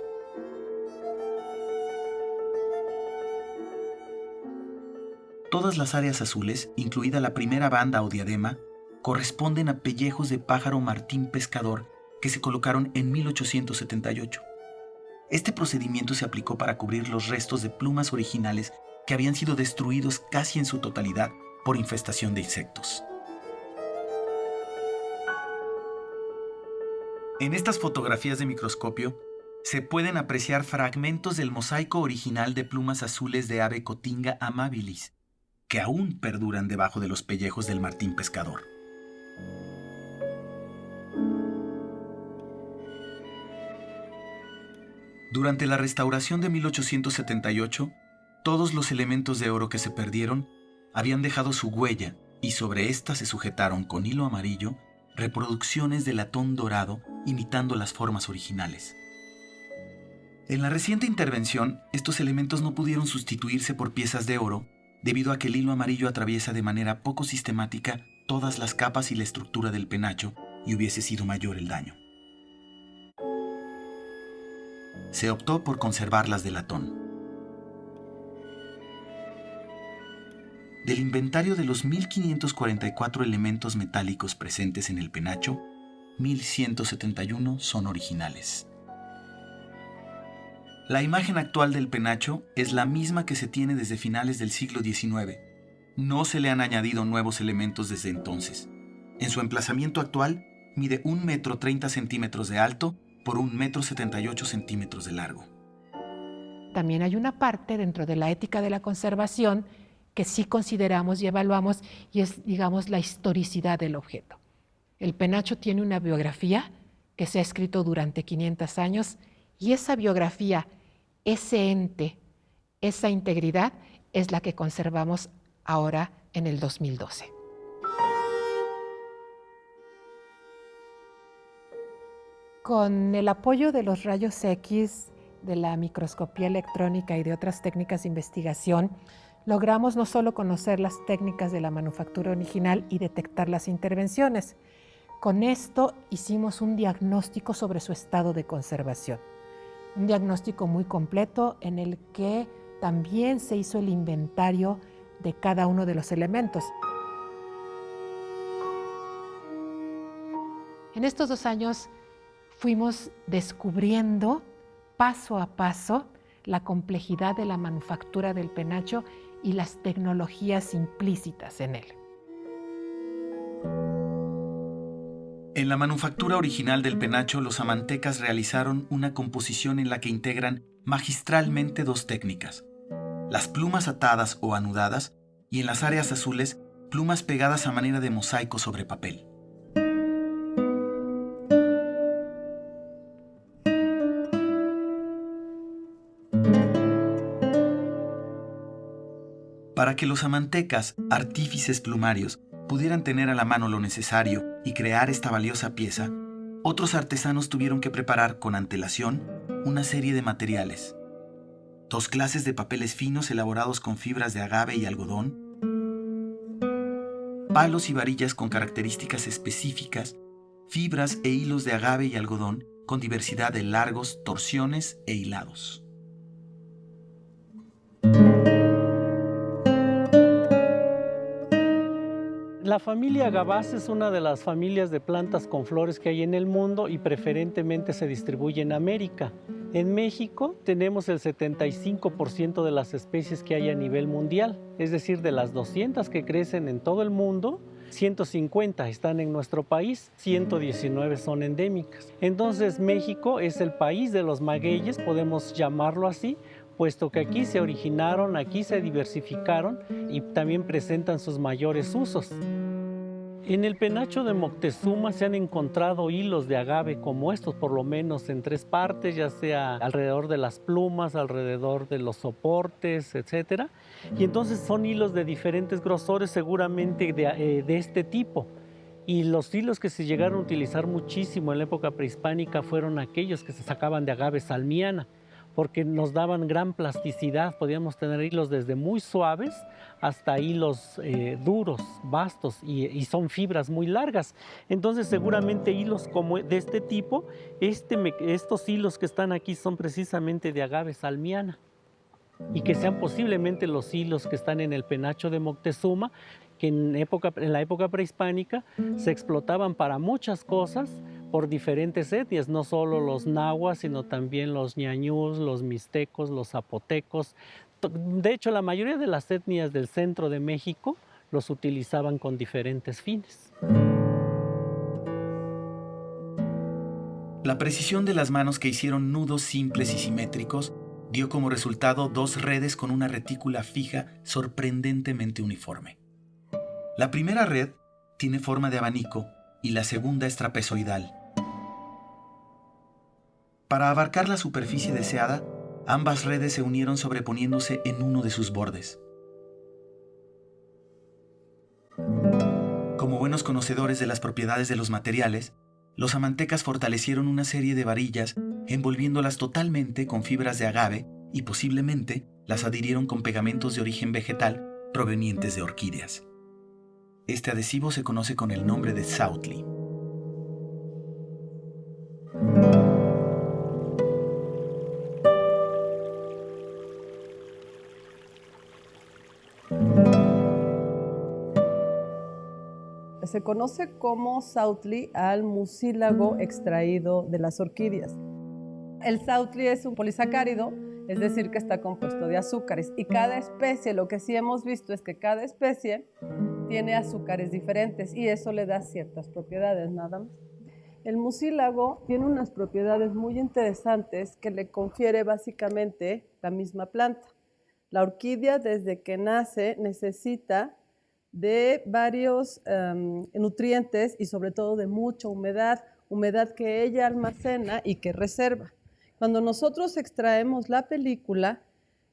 Todas las áreas azules, incluida la primera banda o diadema, corresponden a pellejos de pájaro martín pescador que se colocaron en 1878. Este procedimiento se aplicó para cubrir los restos de plumas originales que habían sido destruidos casi en su totalidad por infestación de insectos. En estas fotografías de microscopio se pueden apreciar fragmentos del mosaico original de plumas azules de ave Cotinga amabilis, que aún perduran debajo de los pellejos del martín pescador. Durante la restauración de 1878, todos los elementos de oro que se perdieron habían dejado su huella y sobre esta se sujetaron con hilo amarillo reproducciones de latón dorado imitando las formas originales. En la reciente intervención, estos elementos no pudieron sustituirse por piezas de oro debido a que el hilo amarillo atraviesa de manera poco sistemática todas las capas y la estructura del penacho y hubiese sido mayor el daño. Se optó por conservarlas de latón. Del inventario de los 1.544 elementos metálicos presentes en el penacho, 1.171 son originales. La imagen actual del penacho es la misma que se tiene desde finales del siglo XIX. No se le han añadido nuevos elementos desde entonces. En su emplazamiento actual, mide 1,30 m de alto por 1,78 m de largo. También hay una parte dentro de la ética de la conservación que sí consideramos y evaluamos y es, digamos, la historicidad del objeto. El penacho tiene una biografía que se ha escrito durante 500 años y esa biografía, ese ente, esa integridad es la que conservamos ahora en el 2012. Con el apoyo de los rayos X, de la microscopía electrónica y de otras técnicas de investigación, logramos no solo conocer las técnicas de la manufactura original y detectar las intervenciones. Con esto hicimos un diagnóstico sobre su estado de conservación. Un diagnóstico muy completo en el que también se hizo el inventario de cada uno de los elementos. En estos 2 años fuimos descubriendo paso a paso la complejidad de la manufactura del penacho y las tecnologías implícitas en él. En la manufactura original del penacho, los amantecas realizaron una composición en la que integran magistralmente 2 técnicas: las plumas atadas o anudadas y en las áreas azules, plumas pegadas a manera de mosaico sobre papel. Para que los amantecas, artífices plumarios, pudieran tener a la mano lo necesario y crear esta valiosa pieza, otros artesanos tuvieron que preparar con antelación una serie de materiales. 2 clases de papeles finos elaborados con fibras de agave y algodón, palos y varillas con características específicas, fibras e hilos de agave y algodón con diversidad de largos, torsiones e hilados. La familia Agavaceae es una de las familias de plantas con flores que hay en el mundo y preferentemente se distribuye en América. En México tenemos el 75% de las especies que hay a nivel mundial, es decir, de las 200 que crecen en todo el mundo, 150 están en nuestro país, 119 son endémicas. Entonces México es el país de los magueyes, podemos llamarlo así, puesto que aquí se originaron, aquí se diversificaron y también presentan sus mayores usos. En el penacho de Moctezuma se han encontrado hilos de agave como estos, por lo menos en 3 partes, ya sea alrededor de las plumas, alrededor de los soportes, etc. Y entonces son hilos de diferentes grosores, seguramente de este tipo. Y los hilos que se llegaron a utilizar muchísimo en la época prehispánica fueron aquellos que se sacaban de agave salmiana, porque nos daban gran plasticidad. Podíamos tener hilos desde muy suaves hasta hilos duros, vastos, y son fibras muy largas. Entonces seguramente hilos como de este tipo, estos hilos que están aquí son precisamente de agave salmiana, y que sean posiblemente los hilos que están en el penacho de Moctezuma, que en la época prehispánica se explotaban para muchas cosas por diferentes etnias, no solo los nahuas, sino también los ñañús, los mixtecos, los zapotecos. De hecho, la mayoría de las etnias del centro de México los utilizaban con diferentes fines. La precisión de las manos que hicieron nudos simples y simétricos dio como resultado 2 redes con una retícula fija sorprendentemente uniforme. La primera red tiene forma de abanico y la segunda es trapezoidal. Para abarcar la superficie deseada, ambas redes se unieron sobreponiéndose en uno de sus bordes. Como buenos conocedores de las propiedades de los materiales, los amantecas fortalecieron una serie de varillas envolviéndolas totalmente con fibras de agave y posiblemente las adhirieron con pegamentos de origen vegetal provenientes de orquídeas. Este adhesivo se conoce con el nombre de Sautli. Se conoce como Sautli al mucílago extraído de las orquídeas. El Sautli es un polisacárido, es decir, que está compuesto de azúcares. Y cada especie, lo que sí hemos visto es que cada especie tiene azúcares diferentes y eso le da ciertas propiedades, nada más. El mucílago tiene unas propiedades muy interesantes que le confiere básicamente la misma planta. La orquídea, desde que nace, necesita de varios nutrientes y sobre todo de mucha humedad que ella almacena y que reserva. Cuando nosotros extraemos la película,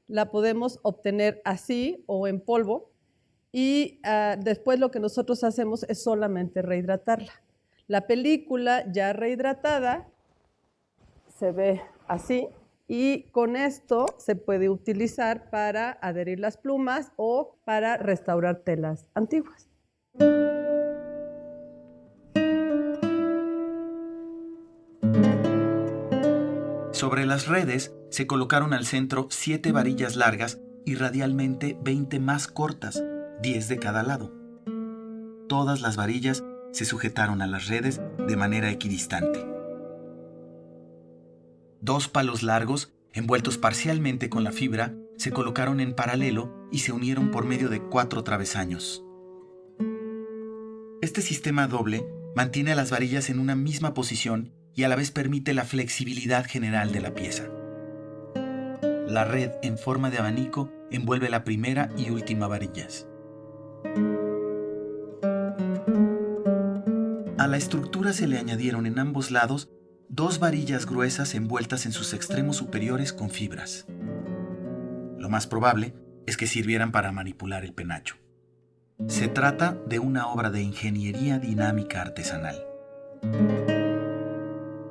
la podemos obtener así o en polvo y después lo que nosotros hacemos es solamente rehidratarla. La película ya rehidratada se ve así y con esto se puede utilizar para adherir las plumas o para restaurar telas antiguas. Sobre las redes se colocaron al centro 7 varillas largas y radialmente 20 más cortas, 10 de cada lado. Todas las varillas se sujetaron a las redes de manera equidistante. 2 palos largos, envueltos parcialmente con la fibra, se colocaron en paralelo y se unieron por medio de 4 travesaños. Este sistema doble mantiene a las varillas en una misma posición y a la vez permite la flexibilidad general de la pieza. La red en forma de abanico envuelve la primera y última varillas. A la estructura se le añadieron en ambos lados 2 varillas gruesas envueltas en sus extremos superiores con fibras. Lo más probable es que sirvieran para manipular el penacho. Se trata de una obra de ingeniería dinámica artesanal.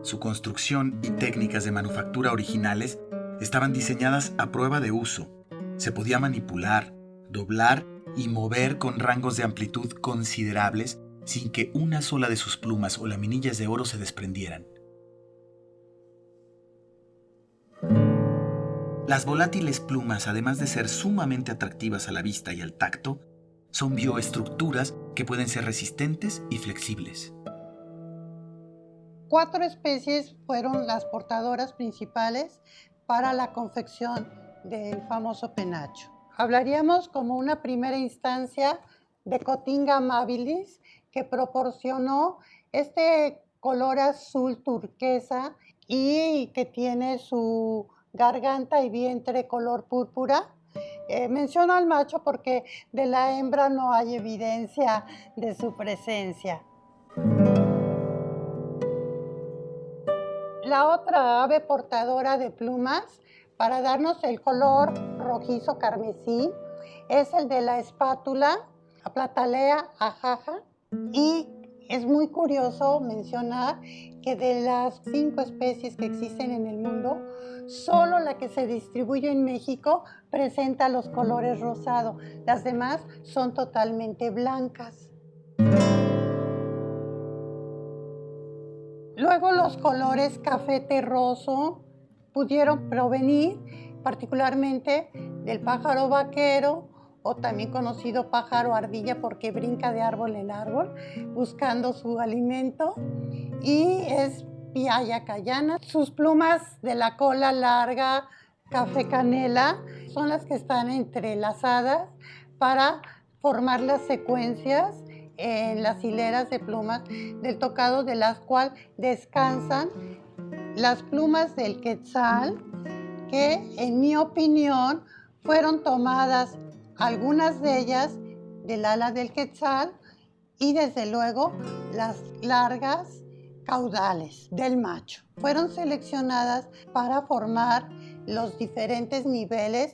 Su construcción y técnicas de manufactura originales estaban diseñadas a prueba de uso. Se podía manipular, doblar y mover con rangos de amplitud considerables sin que una sola de sus plumas o laminillas de oro se desprendieran. Las volátiles plumas, además de ser sumamente atractivas a la vista y al tacto, son bioestructuras que pueden ser resistentes y flexibles. 4 especies fueron las portadoras principales para la confección del famoso penacho. Hablaríamos como una primera instancia de Cotinga amabilis, que proporcionó este color azul turquesa y que tiene su garganta y vientre color púrpura. Menciono al macho porque de la hembra no hay evidencia de su presencia. La otra ave portadora de plumas, para darnos el color rojizo carmesí, es el de la espátula, Platalea ajaja, y es muy curioso mencionar que de las 5 especies que existen en el mundo, solo la que se distribuye en México presenta los colores rosados. Las demás son totalmente blancas. Luego los colores café terroso pudieron provenir particularmente del pájaro vaquero, o también conocido pájaro ardilla porque brinca de árbol en árbol buscando su alimento, y es Piaya cayana. Sus plumas de la cola larga, café canela, son las que están entrelazadas para formar las secuencias en las hileras de plumas del tocado, de las cuales descansan las plumas del quetzal, que en mi opinión fueron tomadas algunas de ellas del ala del quetzal y desde luego las largas caudales del macho. Fueron seleccionadas para formar los diferentes niveles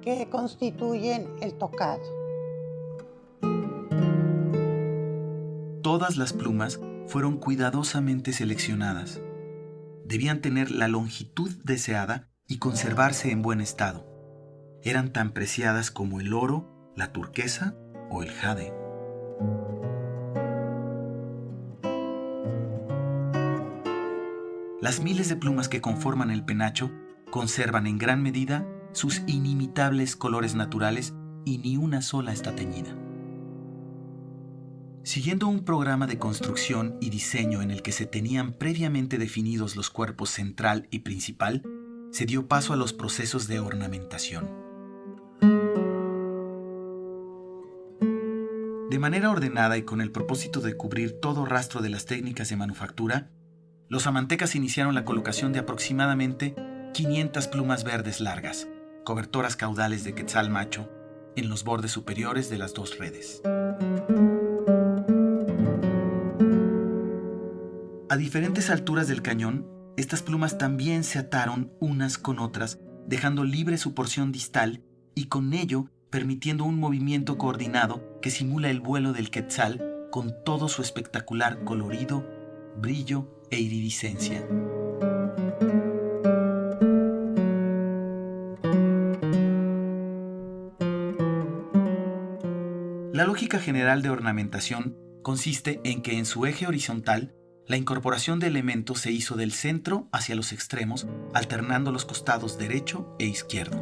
que constituyen el tocado. Todas las plumas fueron cuidadosamente seleccionadas. Debían tener la longitud deseada y conservarse en buen estado. Eran tan preciadas como el oro, la turquesa o el jade. Las miles de plumas que conforman el penacho conservan en gran medida sus inimitables colores naturales y ni una sola está teñida. Siguiendo un programa de construcción y diseño en el que se tenían previamente definidos los cuerpos central y principal, se dio paso a los procesos de ornamentación. De manera ordenada y con el propósito de cubrir todo rastro de las técnicas de manufactura, los amantecas iniciaron la colocación de aproximadamente 500 plumas verdes largas, cobertoras caudales de quetzal macho, en los bordes superiores de las 2 redes. A diferentes alturas del cañón, estas plumas también se ataron unas con otras, dejando libre su porción distal y con ello permitiendo un movimiento coordinado que simula el vuelo del quetzal con todo su espectacular colorido, brillo e iridiscencia. La lógica general de ornamentación consiste en que en su eje horizontal, la incorporación de elementos se hizo del centro hacia los extremos, alternando los costados derecho e izquierdo.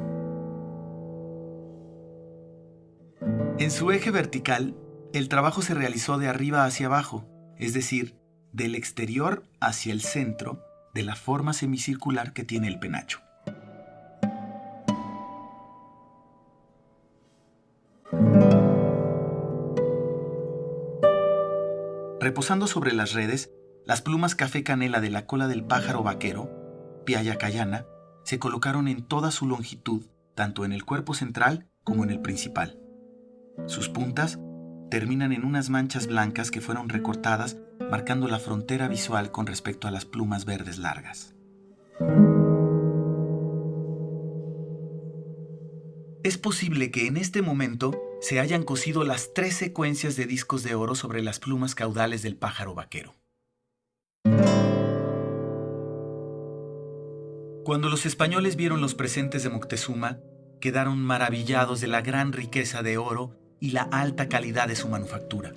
En su eje vertical, el trabajo se realizó de arriba hacia abajo, es decir, del exterior hacia el centro de la forma semicircular que tiene el penacho. Reposando sobre las redes, las plumas café canela de la cola del pájaro vaquero, Piaya cayana, se colocaron en toda su longitud, tanto en el cuerpo central como en el principal. Sus puntas terminan en unas manchas blancas que fueron recortadas, marcando la frontera visual con respecto a las plumas verdes largas. Es posible que en este momento se hayan cosido las 3 secuencias de discos de oro sobre las plumas caudales del pájaro vaquero. Cuando los españoles vieron los presentes de Moctezuma, quedaron maravillados de la gran riqueza de oro y la alta calidad de su manufactura.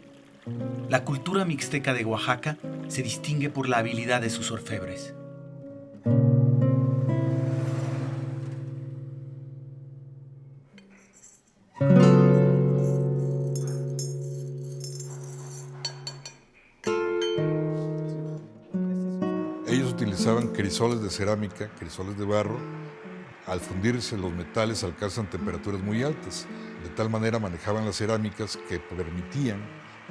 La cultura mixteca de Oaxaca se distingue por la habilidad de sus orfebres. Ellos utilizaban crisoles de cerámica, crisoles de barro. Al fundirse los metales alcanzan temperaturas muy altas De tal manera manejaban las cerámicas que permitían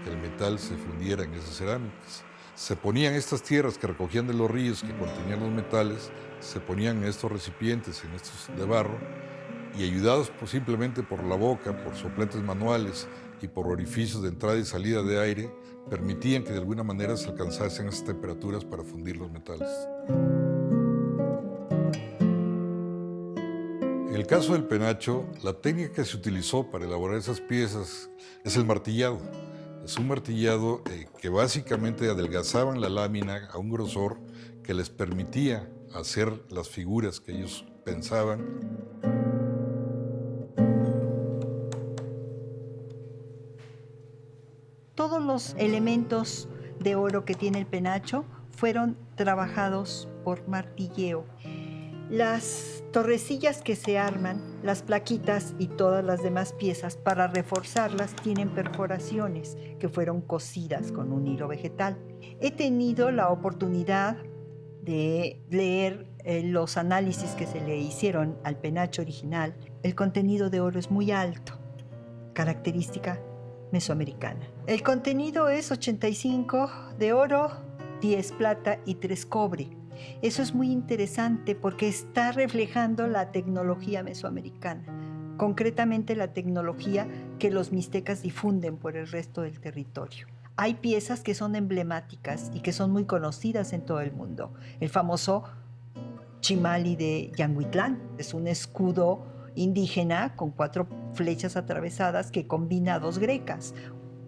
que el metal se fundiera en esas cerámicas. Se ponían estas tierras que recogían de los ríos que contenían los metales, se ponían en estos recipientes, en estos de barro, y ayudados simplemente por la boca, por soplentes manuales y por orificios de entrada y salida de aire, permitían que de alguna manera se alcanzasen esas temperaturas para fundir los metales. En el caso del penacho, la técnica que se utilizó para elaborar esas piezas es el martillado. Es un martillado que básicamente adelgazaban la lámina a un grosor que les permitía hacer las figuras que ellos pensaban. Todos los elementos de oro que tiene el penacho fueron trabajados por martilleo. Las torrecillas que se arman, las plaquitas y todas las demás piezas, para reforzarlas tienen perforaciones que fueron cosidas con un hilo vegetal. He tenido la oportunidad de leer los análisis que se le hicieron al penacho original. El contenido de oro es muy alto, característica mesoamericana. El contenido es 85 de oro, 10 plata y 3 cobre. Eso es muy interesante porque está reflejando la tecnología mesoamericana, concretamente la tecnología que los mixtecas difunden por el resto del territorio. Hay piezas que son emblemáticas y que son muy conocidas en todo el mundo. El famoso chimali de Yanguitlán es un escudo indígena con 4 flechas atravesadas que combina 2 grecas,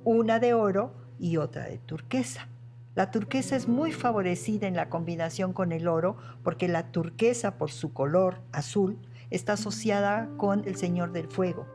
una de oro y otra de turquesa. La turquesa es muy favorecida en la combinación con el oro porque la turquesa, por su color azul, está asociada con el Señor del Fuego.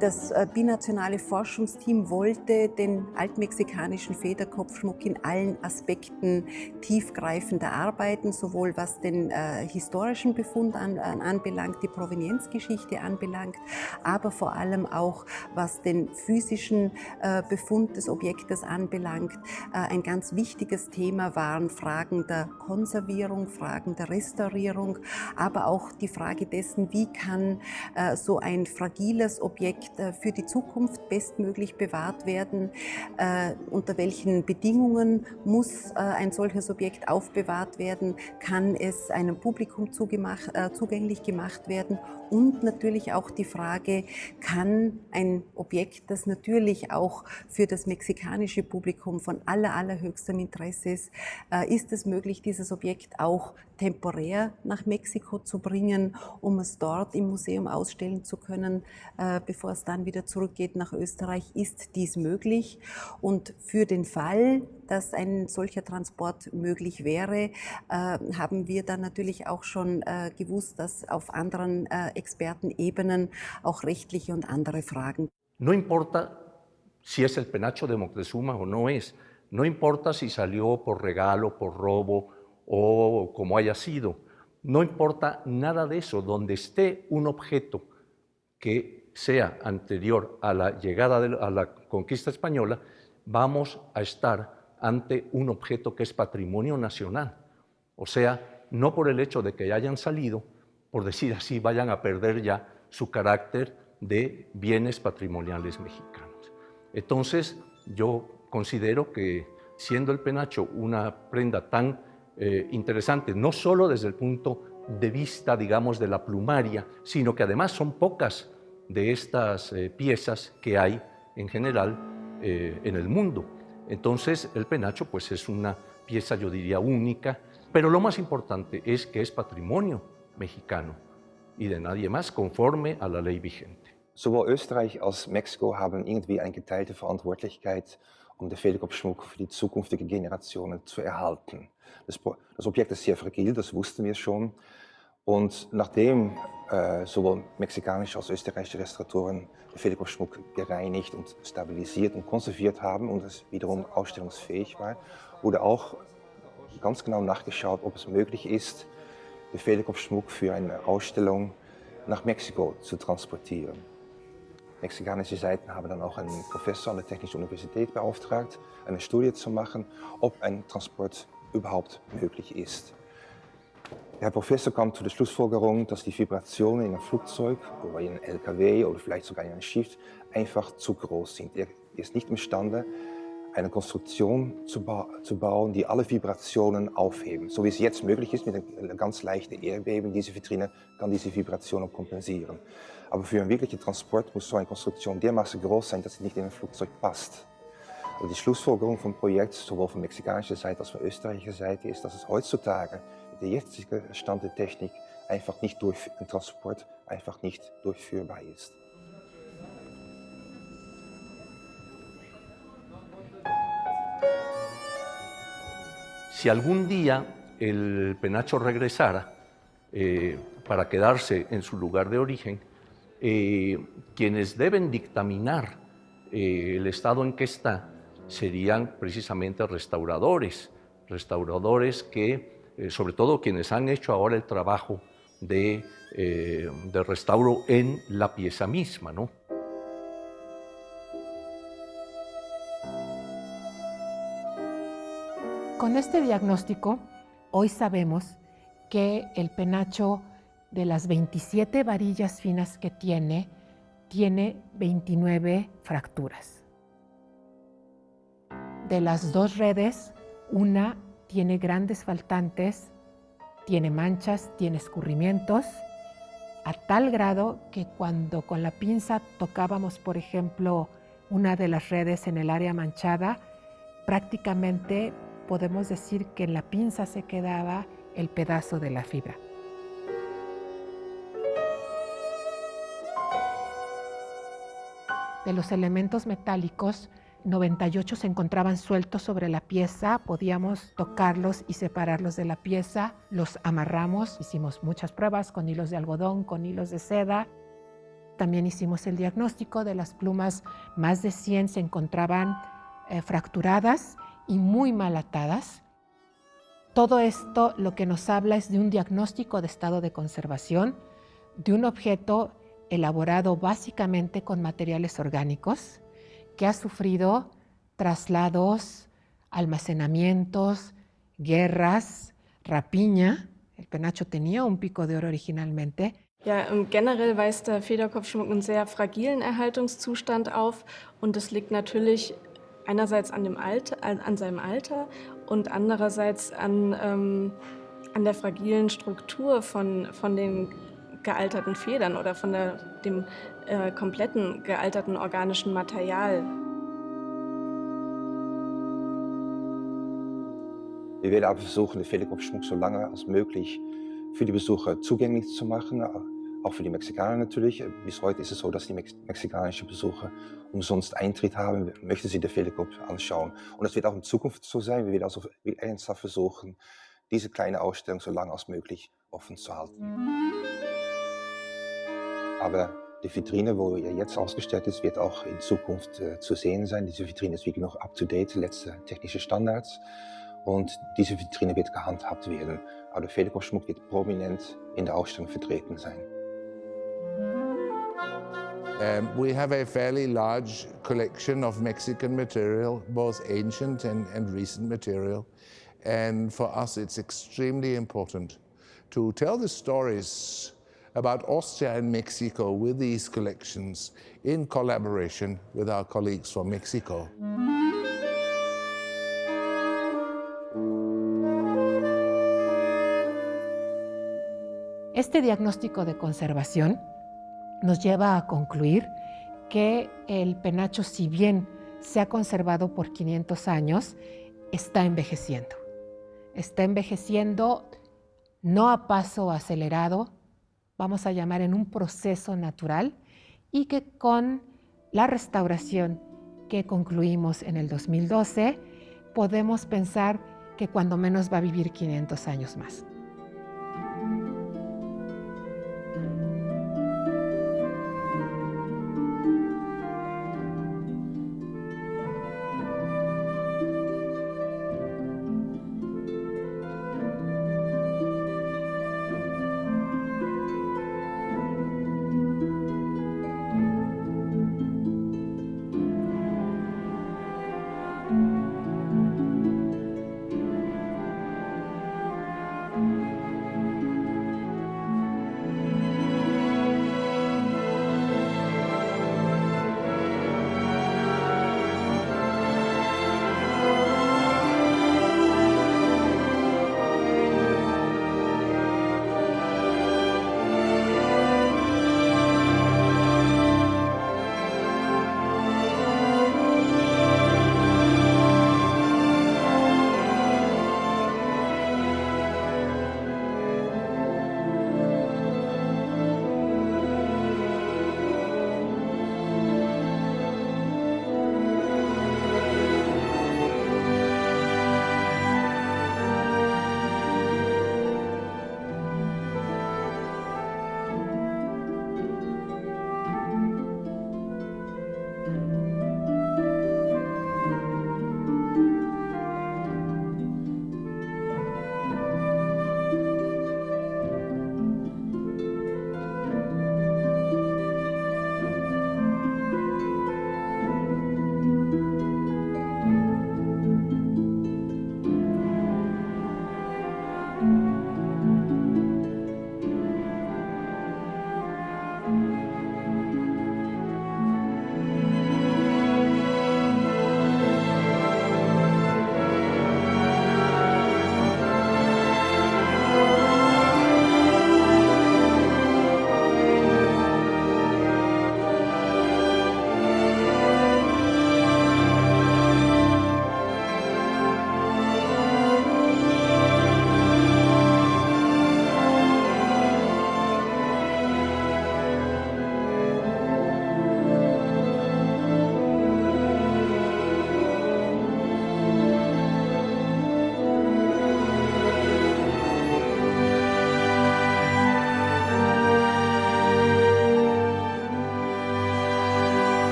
Das binationale Forschungsteam wollte den altmexikanischen Federkopfschmuck in allen Aspekten tiefgreifender arbeiten, sowohl was den historischen Befund anbelangt, die Provenienzgeschichte anbelangt, aber vor allem auch was den physischen Befund des Objektes anbelangt. Ein ganz wichtiges Thema waren Fragen der Konservierung, Fragen der Restaurierung, aber auch die Frage dessen, wie kann so ein fragiles Objekt für die Zukunft bestmöglich bewahrt werden, unter welchen Bedingungen muss ein solches Objekt aufbewahrt werden, kann es einem Publikum zugänglich gemacht werden und natürlich auch die Frage, kann ein Objekt, das natürlich auch für das mexikanische Publikum von allerhöchstem Interesse ist es möglich, dieses Objekt auch temporär nach Mexiko zu bringen, um es dort im Museum ausstellen zu können, bevor es dann wieder zurückgeht nach Österreich, ist dies möglich. Und für den Fall, dass ein solcher Transport möglich wäre, haben wir dann natürlich auch schon gewusst, dass auf anderen Expertenebenen auch rechtliche und andere Fragen. No importa si es el penacho de Moctezuma o no es, no importa si salió por regalo, por robo o como haya sido, no importa nada de eso, donde esté un objeto que sea anterior a la llegada a la conquista española, vamos a estar ante un objeto que es patrimonio nacional. O sea, no por el hecho de que hayan salido, por decir así, vayan a perder ya su carácter de bienes patrimoniales mexicanos. Entonces, yo considero que siendo el penacho una prenda tan interesante, no solo desde el punto de vista, digamos, de la plumaria, sino que además son pocas de estas piezas que hay en general en el mundo. Entonces, el penacho pues, es una pieza, yo diría, única, pero lo más importante es que es patrimonio mexicano y de nadie más, conforme a la ley vigente. Sowohl Österreich als Mexiko haben irgendwie eine geteilte Verantwortlichkeit, um den Federkopfschmuck für die zukünftigen Generationen zu erhalten. Das Objekt ist sehr fragil, das wussten wir schon. Und nachdem sowohl mexikanische als auch österreichische Restauratoren den Federkopfschmuck gereinigt und stabilisiert und konserviert haben und es wiederum ausstellungsfähig war, wurde auch ganz genau nachgeschaut, ob es möglich ist, den Federkopfschmuck für eine Ausstellung nach Mexiko zu transportieren. Mexikanische Seiten haben dann auch einen Professor an der Technischen Universität beauftragt, eine Studie zu machen, ob ein Transport überhaupt möglich ist. Der Herr Professor kam zu der Schlussfolgerung, dass die Vibrationen in einem Flugzeug oder in einem LKW oder vielleicht sogar in einem Schiff einfach zu groß sind. Er ist nicht imstande, eine Konstruktion zu bauen, die alle Vibrationen aufheben. So wie es jetzt möglich ist mit einem ganz leichten Erdbeben, diese Vitrine kann diese Vibrationen kompensieren. Aber für einen wirklichen Transport muss so eine Konstruktion dermaßen groß sein, dass sie nicht in ein Flugzeug passt. Also die Schlussfolgerung vom Projekt, sowohl von mexikanischer Seite als auch von österreichischer Seite, ist, dass es heutzutage mit der jetzigen Stand der Technik einfach nicht ein Transport einfach nicht durchführbar ist. Si algún día el penacho regresara para quedarse en su lugar de origen, quienes deben dictaminar el estado en que está serían precisamente restauradores que, sobre todo quienes han hecho ahora el trabajo de restauro en la pieza misma, ¿no? Con este diagnóstico, hoy sabemos que el penacho, de las 27 varillas finas que tiene 29 fracturas. De las 2 redes, una tiene grandes faltantes, tiene manchas, tiene escurrimientos, a tal grado que cuando con la pinza tocábamos, por ejemplo, una de las redes en el área manchada, prácticamente podemos decir que en la pinza se quedaba el pedazo de la fibra. De los elementos metálicos, 98 se encontraban sueltos sobre la pieza, podíamos tocarlos y separarlos de la pieza, los amarramos, hicimos muchas pruebas con hilos de algodón, con hilos de seda. También hicimos el diagnóstico de las plumas, más de 100 se encontraban fracturadas y muy mal atadas. Todo esto lo que nos habla es de un diagnóstico de estado de conservación, de un objeto elaborado básicamente con materiales orgánicos, que ha sufrido traslados, almacenamientos, guerras, rapiña. El penacho tenía un pico de oro originalmente. Ja, generell weist der Federkopfschmuck einen sehr fragilen Erhaltungszustand auf und das liegt natürlich einerseits an seinem Alter und andererseits an der fragilen Struktur von den gealterten Federn oder von dem kompletten gealterten organischen Material. Wir werden aber versuchen, den Federkopfschmuck so lange als möglich für die Besucher zugänglich zu machen, auch für die Mexikaner natürlich. Bis heute ist es so, dass die mexikanischen Besucher umsonst Eintritt haben, möchten sie den Federkopf anschauen. Und das wird auch in Zukunft so sein. Wir werden also ernsthaft versuchen, diese kleine Ausstellung so lange als möglich offen zu halten. Aber die Vitrine, wo er jetzt ausgestellt ist, wird auch in Zukunft zu sehen sein. Diese Vitrine ist wirklich noch up-to-date, letzte technische Standards. Und diese Vitrine wird gehandhabt werden. Aber der Federkopfschmuck wird prominent in der Ausstellung vertreten sein. We have a fairly large collection of Mexican material, both ancient and recent material. And for us, it's extremely important to tell the stories about Austria and Mexico with these collections in collaboration with our colleagues from Mexico. Este diagnóstico de conservación nos lleva a concluir que el penacho, si bien se ha conservado por 500 años, está envejeciendo. Está envejeciendo no a paso acelerado, vamos a llamar en un proceso natural, y que con la restauración que concluimos en el 2012, podemos pensar que cuando menos va a vivir 500 años más.